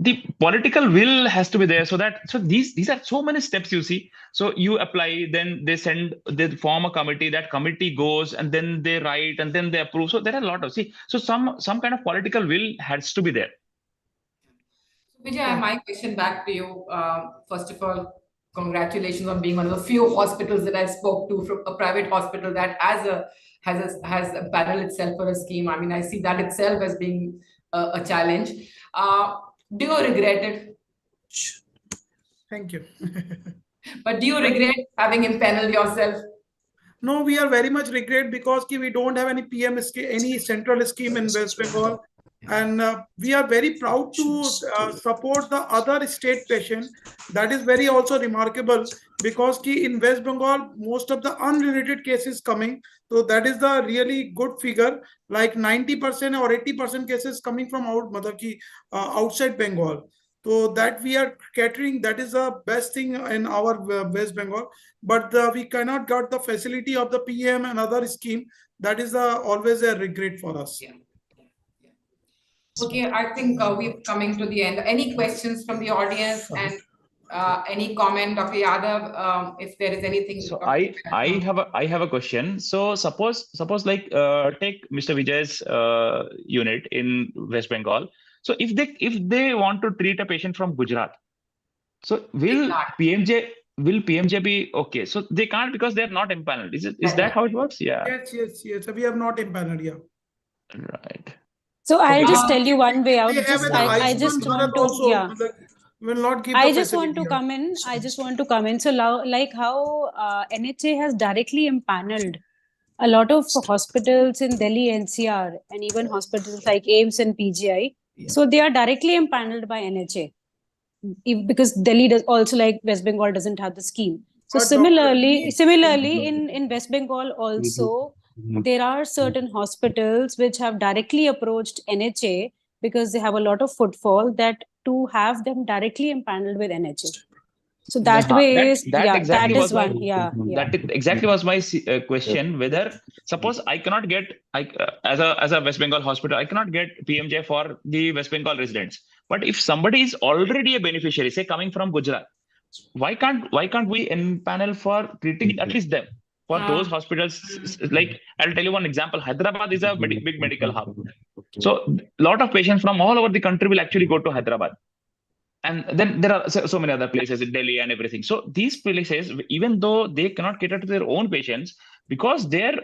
the political will has to be there. So these are so many steps, you see. So you apply, then they form a committee. That committee goes and then they write and then they approve. So there are a lot of some kind of political will has to be there. Vijay, my question back to you. First of all, congratulations on being one of the few hospitals that I spoke to from a private hospital that has empaneled itself for a scheme. I mean, I see that itself as being a challenge. Do you regret it? Thank you. But do you regret having impaneled yourself? No, we are very much regret because we don't have any PM scheme, any central scheme in West Bengal. And we are very proud to support the other state patient. That is very also remarkable because in West Bengal, most of the unrelated cases coming. So that is the really good figure, like 90% or 80% cases coming from outside Bengal. So that we are catering, that is the best thing in our West Bengal. But we cannot get the facility of the PM and other scheme. That is always a regret for us. Yeah. Okay, I think we're coming to the end. Any questions from the audience and any comment, Dr. Yadav, if there is anything? So I have a question. So suppose like take Mr. Vijay's unit in West Bengal. So if they want to treat a patient from Gujarat, so will PMJ be okay? So they can't because they're not empaneled. Is that how it works? Yeah. Yes. We have not empaneled. Yeah. Right. So I'll just tell you one way out. I just want to come in. I just want to come in. So like how NHA has directly empaneled a lot of hospitals in Delhi NCR and even hospitals like AIIMS and PGI. Yeah. So they are directly empaneled by NHA because Delhi does also, like West Bengal doesn't have the scheme. So similarly in West Bengal also, there are certain hospitals which have directly approached NHA because they have a lot of footfall that to have them directly empaneled with NHA. So that exactly was my question. Whether suppose I cannot get as a West Bengal hospital, I cannot get PMJ for the West Bengal residents. But if somebody is already a beneficiary, say coming from Gujarat, why can't we empanel for treating at least them? For those hospitals, like I'll tell you one example. Hyderabad is a big medical hub. So a lot of patients from all over the country will actually go to Hyderabad. and then there are so many other places in Delhi and everything. So these places, even though they cannot cater to their own patients, because their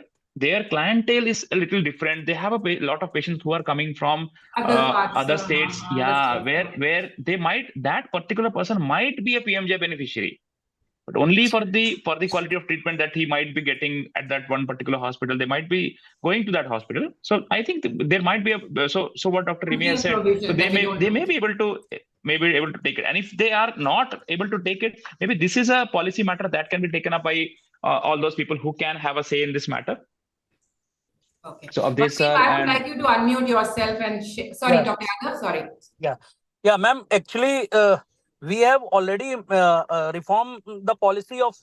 clientele is a little different. They have a lot of patients who are coming from other states, where they might, that particular person might be a PMJ beneficiary, but only for the quality of treatment that he might be getting at that one particular hospital. They might be going to that hospital. So I think there might be so what Dr. Rimi has said. So they may be able to take it, and if they are not able to take it, maybe this is a policy matter that can be taken up by all those people who can have a say in this matter. Okay. So Avdesh sir, I would like you to unmute yourself and sorry, Yeah. Dr. Yadav, sorry. Yeah, ma'am. Actually, we have already reformed the policy of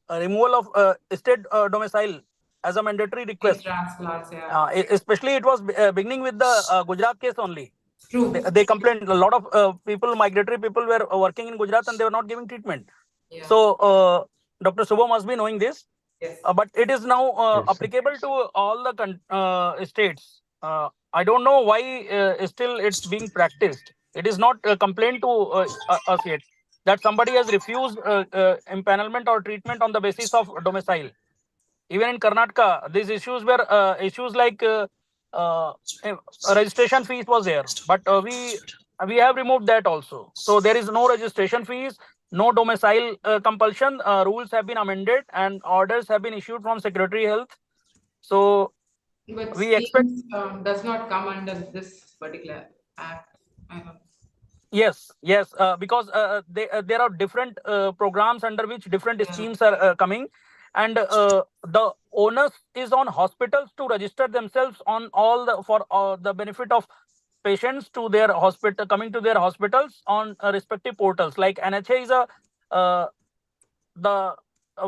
removal of state domicile as a mandatory request. Transplants, Especially it was beginning with the Gujarat case only. True. They complained a lot of people, migratory people, were working in Gujarat and they were not giving treatment. Yeah. So Dr. Subha must be knowing this. Yes. But it is now Yes, sir. applicable to all the states. I don't know why still it's being practiced. It is not a complaint to us yet that somebody has refused empanelment or treatment on the basis of domicile. Even in Karnataka, these issues were issues like registration fees was there, but we have removed that also. So there is no registration fees, no domicile compulsion. Rules have been amended and orders have been issued from Secretary Health. So But we expect does not come under this particular act. I don't know. yes, because there are different programs under which different Yeah. schemes are coming, and the onus is on hospitals to register themselves on all for the benefit of patients to their hospital, coming to their hospitals on respective portals. Like NHA is the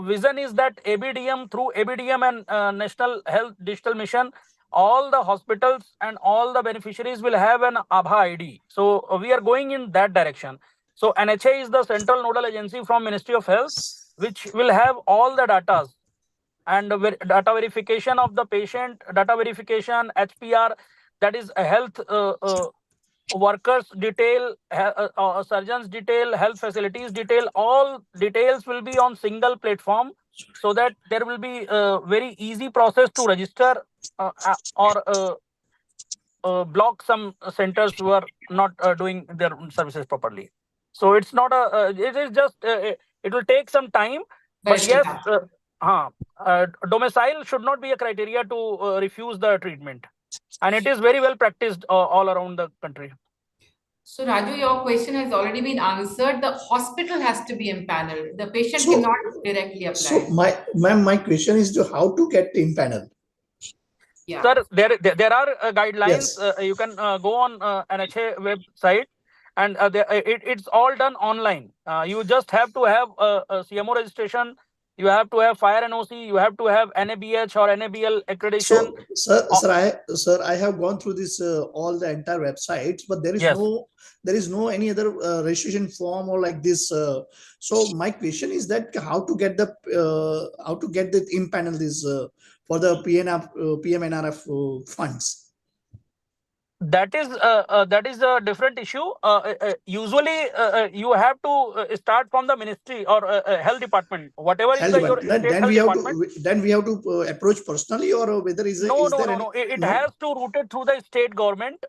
vision is that ABDM, through ABDM and National Health Digital Mission, all the hospitals and all the beneficiaries will have an Aadhaar ID. So we are going in that direction. So NHA is the central nodal agency from Ministry of Health, which will have all the data and data verification of the patient, data verification, HPR, that is a health workers detail, surgeons detail, health facilities detail. All details will be on single platform, so that there will be a very easy process to register or block some centers who are not doing their services properly. So it's not it is just it will take some time, but yes, domicile should not be a criteria to refuse the treatment, and it is very well practiced all around the country. So Raju, your question has already been answered. The hospital has to be empaneled. The patient cannot directly apply. So my question is to how to get empaneled. Yeah. Sir, there are guidelines. Yes. You can go on NHA website, and it's all done online. You just have to have a CMO registration. You have to have fire NOC. You have to have NABH or NABL accreditation. So, sir, I have gone through this all the entire websites, but there is no any other registration form or like this. So my question is that how to get the impanel this for the PMNRF funds. That is a different issue. Usually, you have to start from the ministry or health department, whatever is your state health department. Then we have to approach personally, or whether No. It has to route it through the state government.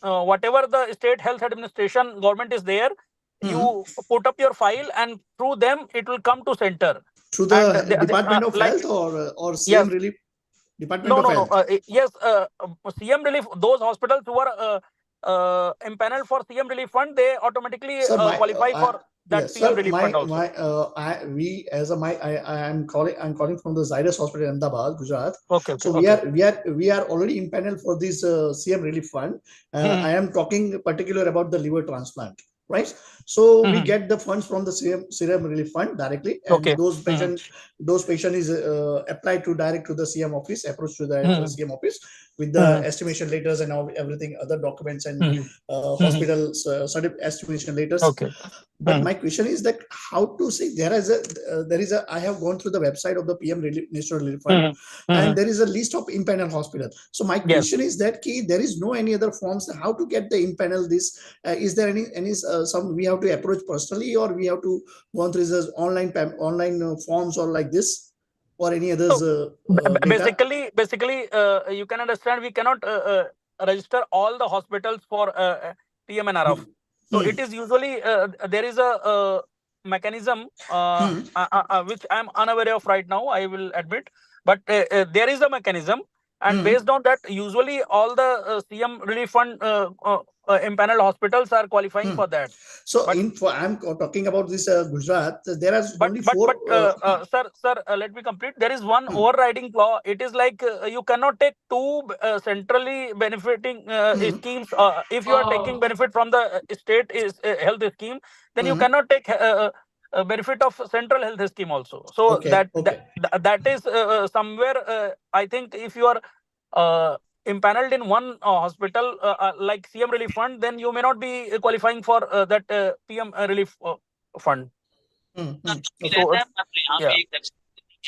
Whatever the state health administration government is there, you put up your file, and through them it will come to center. Through the Department of Health or CM Relief. Department of Health. Yes, CM Relief, those hospitals who are empaneled for CM Relief Fund, they automatically qualify for that CM Relief Fund also. I'm calling from the Zydus Hospital in Ahmedabad, Gujarat. Okay. So we are already empaneled for this CM Relief Fund. I am talking particular about the liver transplant. Right, so we get the funds from the Serum Relief Fund directly, and those patient is applied to direct to the CM office, approach to the CM office with the estimation letters and everything, other documents and hospital estimation letters. Okay. But my question is that how to say there is a I have gone through the website of the PM National Relief Fund, and there is a list of impanel hospitals. So my question is that there is no any other forms how to get the impanel this. Is there any some we have to approach personally, or we have to go through this online forms or like this, or any others? Basically, you can understand we cannot register all the hospitals for PMNRF. So it is usually there is a mechanism which I am unaware of right now, I will admit, but there is a mechanism, and based on that, usually all the CM Relief Fund impaneled hospitals are qualifying for that. So I'm talking about this Gujarat. There are only four. Sir, let me complete. There is one overriding law. It is like you cannot take two centrally benefiting schemes. If you are taking benefit from the state health scheme, then you cannot take benefit of central health scheme also. So that is somewhere. I think if you are impaneled in one hospital like CM Relief Fund, then you may not be qualifying for that PM Relief Fund. So, yeah.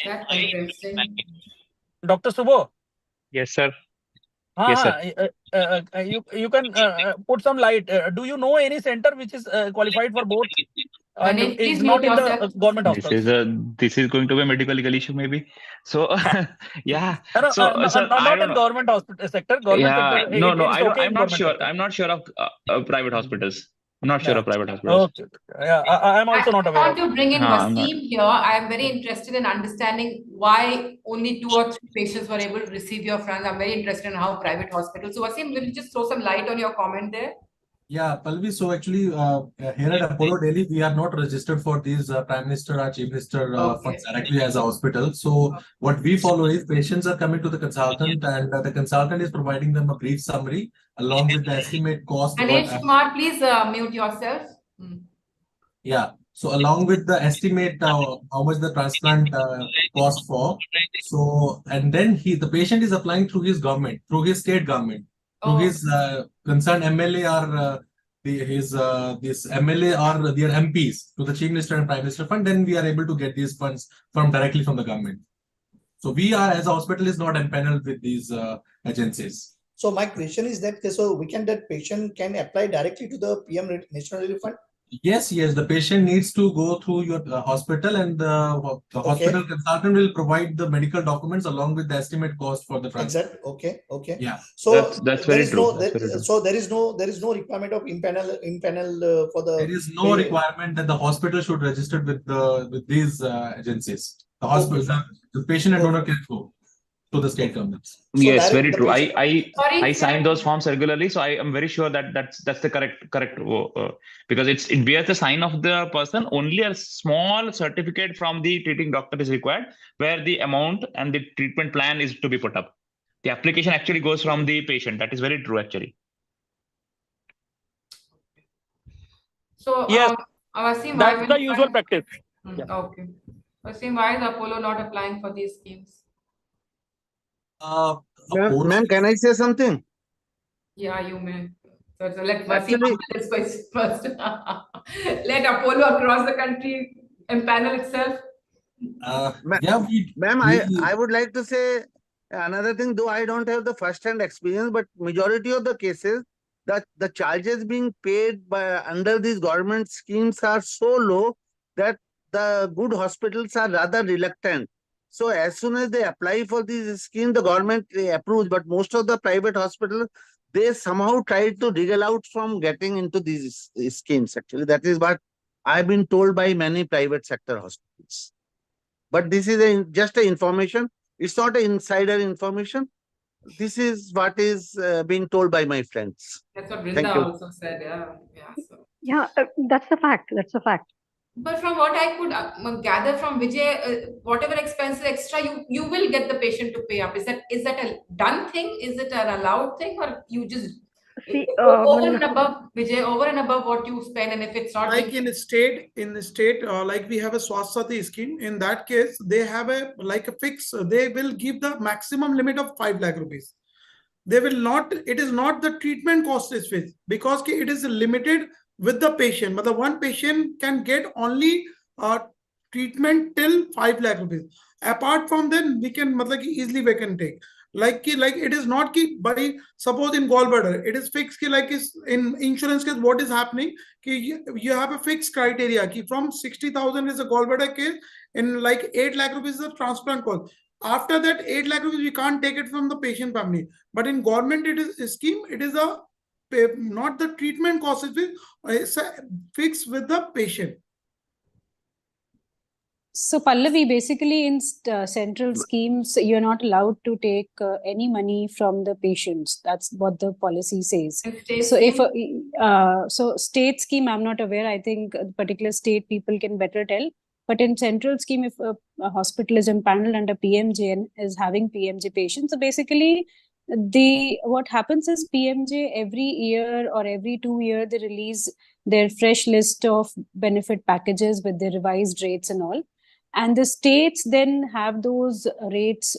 That's interesting. Dr. Subho? Yes, sir. Yes, sir. You can put some light. Do you know any center which is qualified for both? And is not in the government hospital. This is going to be a medical legal issue, maybe. So, yeah. No, so not in government hospital sector. Government sector. No. I'm not sure. I'm not sure of private hospitals. I'm not sure of private hospitals. Okay. Yeah, I am also not aware. I want to bring in Wasim here. I am very interested in understanding why only 2 or 3 patients were able to receive your funds. I'm very interested in how private hospitals. So Wasim, will you just throw some light on your comment there? Yeah, Pallavi, so actually here at Apollo Delhi, we are not registered for these Prime Minister or Chief Minister funds directly as a hospital. So what we follow is patients are coming to the consultant, and the consultant is providing them a brief summary along with the estimate cost. Anish Kumar, please mute yourself. Yeah, so along with the estimate how much the transplant cost for. So, and then the patient is applying through his government, through his state government. Through his concerned MLA or this MLA or their MPs to the Chief Minister and Prime Minister Fund, then we are able to get these funds directly from the government. So we are, as a hospital, is not empaneled with these agencies. So my question is that that patient can apply directly to the PM National Relief Fund? Yes, the patient needs to go through your hospital, and the hospital consultant will provide the medical documents along with the estimate cost for the transplant. Exactly. Okay. Yeah. So that's very true. So there is no requirement of impanel for the. There is no requirement that the hospital should register with these agencies. The hospital, the patient and donor can go to the state governments. So yes, very true. I sign those forms regularly, so I am very sure that that's the correct because it bears the sign of the person. Only a small certificate from the treating doctor is required, where the amount and the treatment plan is to be put up. The application actually goes from the patient. That is very true, actually. So yes, Wasim, that's the usual practice. Okay. Wasim, why is Apollo not applying for these schemes? Ma'am, can I say something? Yeah, you may. So let Wasim answer this first. Let Apollo across the country empanel itself. Ma'am, I would like to say another thing, though I don't have the first-hand experience, but majority of the cases, that the charges being paid by under these government schemes are so low that the good hospitals are rather reluctant. So as soon as they apply for this scheme, the government approves, but most of the private hospitals, they somehow try to wriggle out from getting into these schemes. Actually, that is what I've been told by many private sector hospitals. But this is just an information. It's not an insider information. This is what is being told by my friends. That's what Brinda also said. Yeah, that's a fact. That's a fact. But from what I could gather from Vijay, whatever expenses extra, you will get the patient to pay up. Is that a done thing? Is it an allowed thing, or you just over and above, Vijay, over and above what you spend, and if it's not like in the state, like we have a Swasthya scheme. In that case, they have a fix. They will give the maximum limit of 5 lakh rupees. They will not. It is not the treatment cost is fixed because it is limited with the patient, but the one patient can get only treatment till 5 lakh rupees. Apart from then, we can easily we can take. Like it is not ki by suppose in gallbladder, it is fixed ki like is in insurance case, what is happening ki you have a fixed criteria ki from 60,000 is a gallbladder case, in like 8 lakh rupees is a transplant cost. After that 8 lakh rupees, we can't take it from the patient family. But in government it is a scheme, it is a not the treatment cost, it's a fixed with the patient. So Pallavi, basically in central schemes, you're not allowed to take any money from the patients. That's what the policy says. So if so state scheme, I'm not aware. I think particular state people can better tell. But in central scheme, if a hospital is empaneled under PMJ and is having PMJ patients, so basically what happens is PMJ every year or every 2 years they release their fresh list of benefit packages with the revised rates and all. And the states then have those rates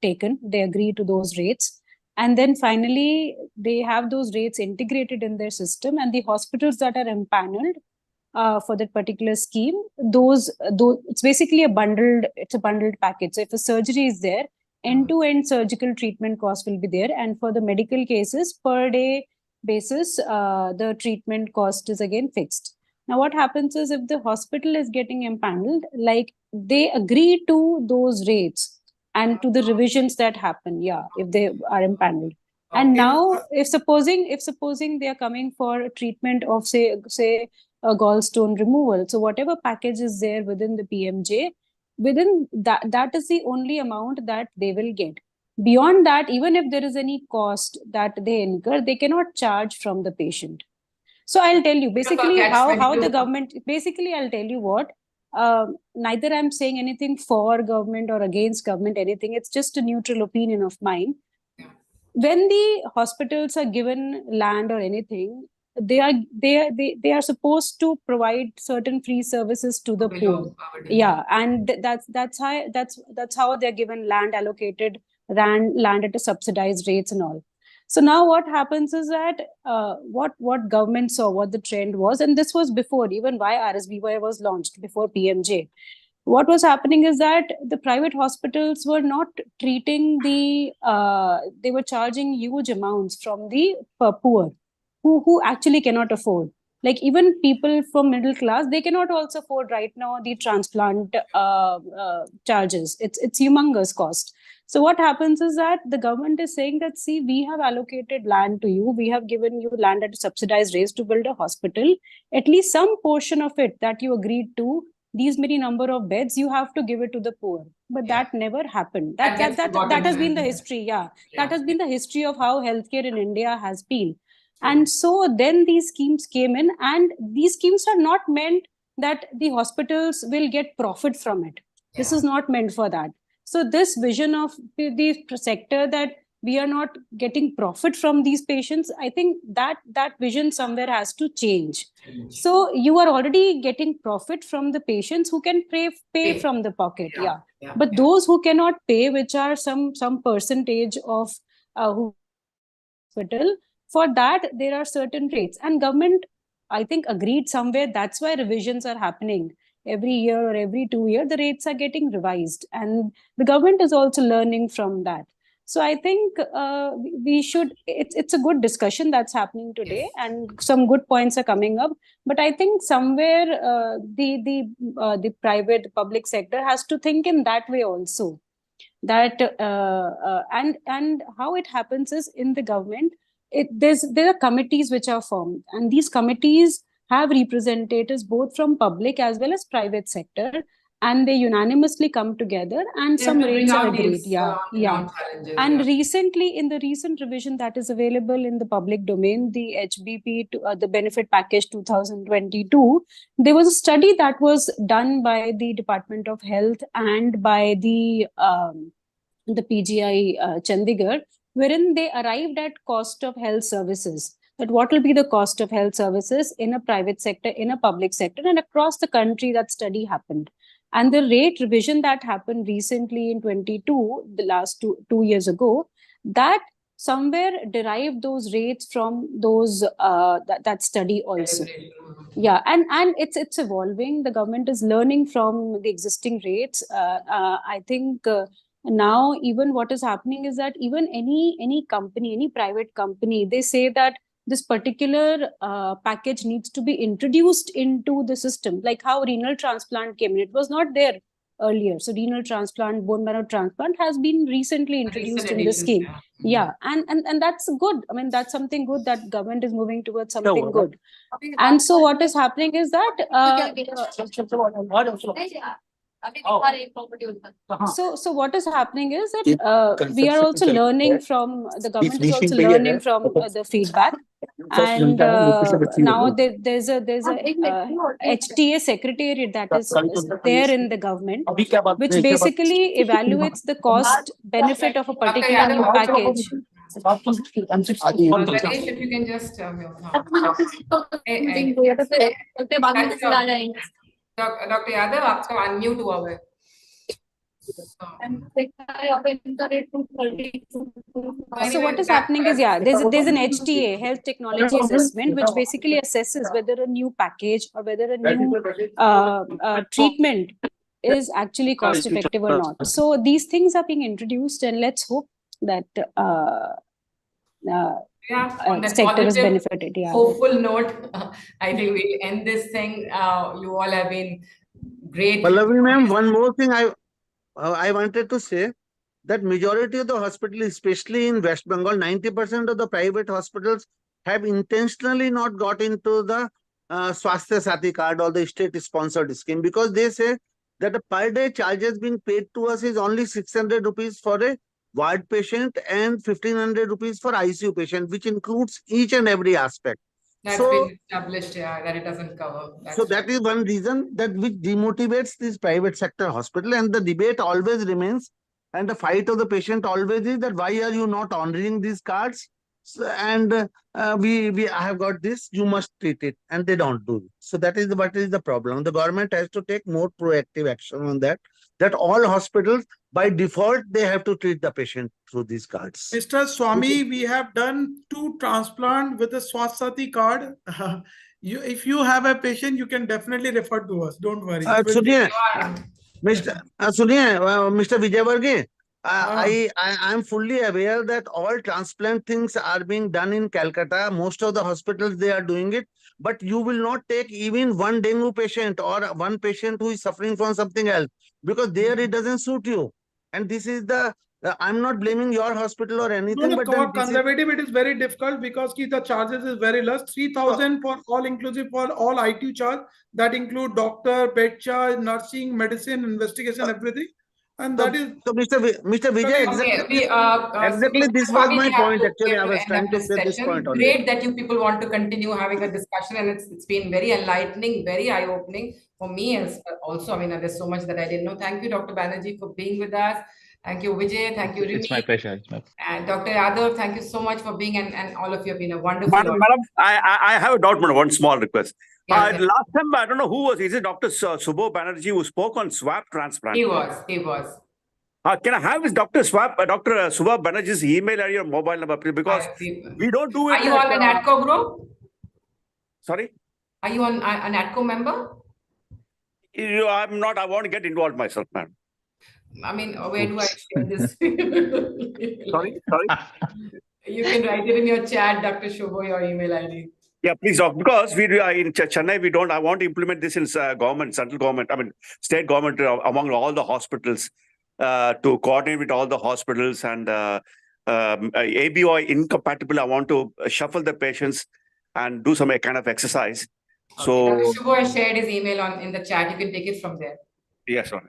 taken. They agree to those rates. And then finally, they have those rates integrated in their system. And the hospitals that are empaneled for that particular scheme, those it's basically a bundled package. So if a surgery is there, end-to-end surgical treatment cost will be there. And for the medical cases, per day basis, the treatment cost is again fixed. Now, what happens is if the hospital is getting empaneled, like they agree to those rates and to the revisions that happen, if they are empaneled. Okay. And now, if supposing they are coming for a treatment of say a gallstone removal, so whatever package is there within the PMJ, within that is the only amount that they will get. Beyond that, even if there is any cost that they incur, they cannot charge from the patient. So I'll tell you basically how the government, basically I'll tell you what, neither I'm saying anything for government or against government, anything. It's just a neutral opinion of mine. When the hospitals are given land or anything, they are supposed to provide certain free services to the poor. Yeah, and that's how they're given land allocated, land at a subsidized rates and all. So now what happens is that what government saw, what the trend was, and this was before even why RSBY was launched, before PMJ. What was happening is that the private hospitals were not treating they were charging huge amounts from the poor who actually cannot afford. Like even people from middle class, they cannot also afford right now the transplant charges. It's humongous cost. So what happens is that the government is saying that, see, we have allocated land to you. We have given you land at a subsidized rates to build a hospital. At least some portion of it that you agreed to, these many number of beds, you have to give it to the poor. But that never happened. That has been the history. That has been the history of how healthcare in India has been. And so then these schemes came in, and these schemes are not meant that the hospitals will get profit from it. This is not meant for that. So this vision of the sector that we are not getting profit from these patients, I think that vision somewhere has to change. So you are already getting profit from the patients who can pay from the pocket. But those who cannot pay, which are some percentage of hospital, for that there are certain rates, and government, I think, agreed somewhere. That's why revisions are happening. Every year or every 2 years, the rates are getting revised, and the government is also learning from that. So I think we should, it's a good discussion that's happening today, and some good points are coming up. But I think somewhere the private public sector has to think in that way also. That and how it happens is in the government, there are committees which are formed, and these committees have representatives both from public as well as private sector, and they unanimously come together, and some rates are agreed. And recently, in the recent revision that is available in the public domain, the HBP, the Benefit Package 2022, there was a study that was done by the Department of Health and by the PGI Chandigarh, wherein they arrived at cost of health services. That what will be the cost of health services in a private sector, in a public sector, and across the country that study happened. And the rate revision that happened recently in 22, the last 2 years ago, that somewhere derived those rates from those that study also. Yeah, and it's evolving. The government is learning from the existing rates. I think now even what is happening is that even any company, any private company, they say that this particular package needs to be introduced into the system, like how renal transplant came in. It was not there earlier. So renal transplant, bone marrow transplant has been recently introduced in the scheme. Yeah, and that's good. I mean, that's something good that government is moving towards something good. And so what is happening is that so what is happening is that we are also learning from the government is also learning from the feedback. And now there's a HTA secretariat that is there in the government, which basically evaluates the cost benefit of a particular new package. Ganesh, if you can just Dr. Yadav, आपका unmute हुआ हुआ है. So what is happening is, yeah, there's an HTA, health technology assessment, which basically assesses whether a new package or whether a new treatment is actually cost effective or not. So these things are being introduced, and let's hope that sector is benefited. Yeah. Hopeful note, I think we'll end this thing. You all have been great. Pallavi ma'am, one more thing I wanted to say, that majority of the hospitals, especially in West Bengal, 90% of the private hospitals have intentionally not got into the Swasthya Sathi card or the state-sponsored scheme, because they say that the per day charges being paid to us is only 600 rupees for a ward patient and 1500 rupees for ICU patient, which includes each and every aspect. That's been established, yeah, that it doesn't cover. That is one reason that which demotivates this private sector hospital, and the debate always remains, and the fight of the patient always is that why are you not honoring these cards? So, and I have got this, you must treat it, and they don't do it. So that is what is the problem. The government has to take more proactive action on that. That all hospitals by default they have to treat the patient through these cards. Mr. Swami, we have done 2 transplant with the Swasthya card. If you have a patient, you can definitely refer to us. Don't worry. Mr. Vijayvargi, I am fully aware that all transplant things are being done in Calcutta. Most of the hospitals, they are doing it. But you will not take even one dengue patient or one patient who is suffering from something else, because there it doesn't suit you. And this is the, I'm not blaming your hospital or anything. No, but for conservative, it is very difficult because the charges is very less. 3,000 for all inclusive for all IT charge. That include doctor, bed charge, nursing, medicine, investigation, everything. And that is so, Mr. Vijay, exactly this was my point. Actually, I was trying to say this point. Great that you people want to continue having a discussion, and it's been very enlightening, very eye-opening for me as also. I mean, there's so much that I didn't know. Thank you, Dr. Banerjee, for being with us. Thank you, Vijay. Thank you, Rimi. It's my pleasure. And Dr. Yadav, thank you so much for being, and all of you have been a wonderful. Madam, I have a doubt, one small request. Last time, I don't know who was, is it Dr. Subho Banerjee who spoke on swab transplant? He was. Can I have his Dr. Subho Banerjee's email or your mobile number, please? Because we don't do it. Are you on the NATCO group? Sorry? Are you on a NATCO member? I'm not. I want to get involved myself, ma'am. I mean, where do I share this? Sorry? You can write it in your chat, Dr. Shubho, your email ID. Yeah, please, because we are in Chennai, we don't. I want to implement this in government, central government, I mean, state government among all the hospitals to coordinate with all the hospitals, and ABOI incompatible. I want to shuffle the patients and do some kind of exercise. Okay. So Dr. Shubho has shared his email in the chat. You can take it from there. Yes, sir. Yeah.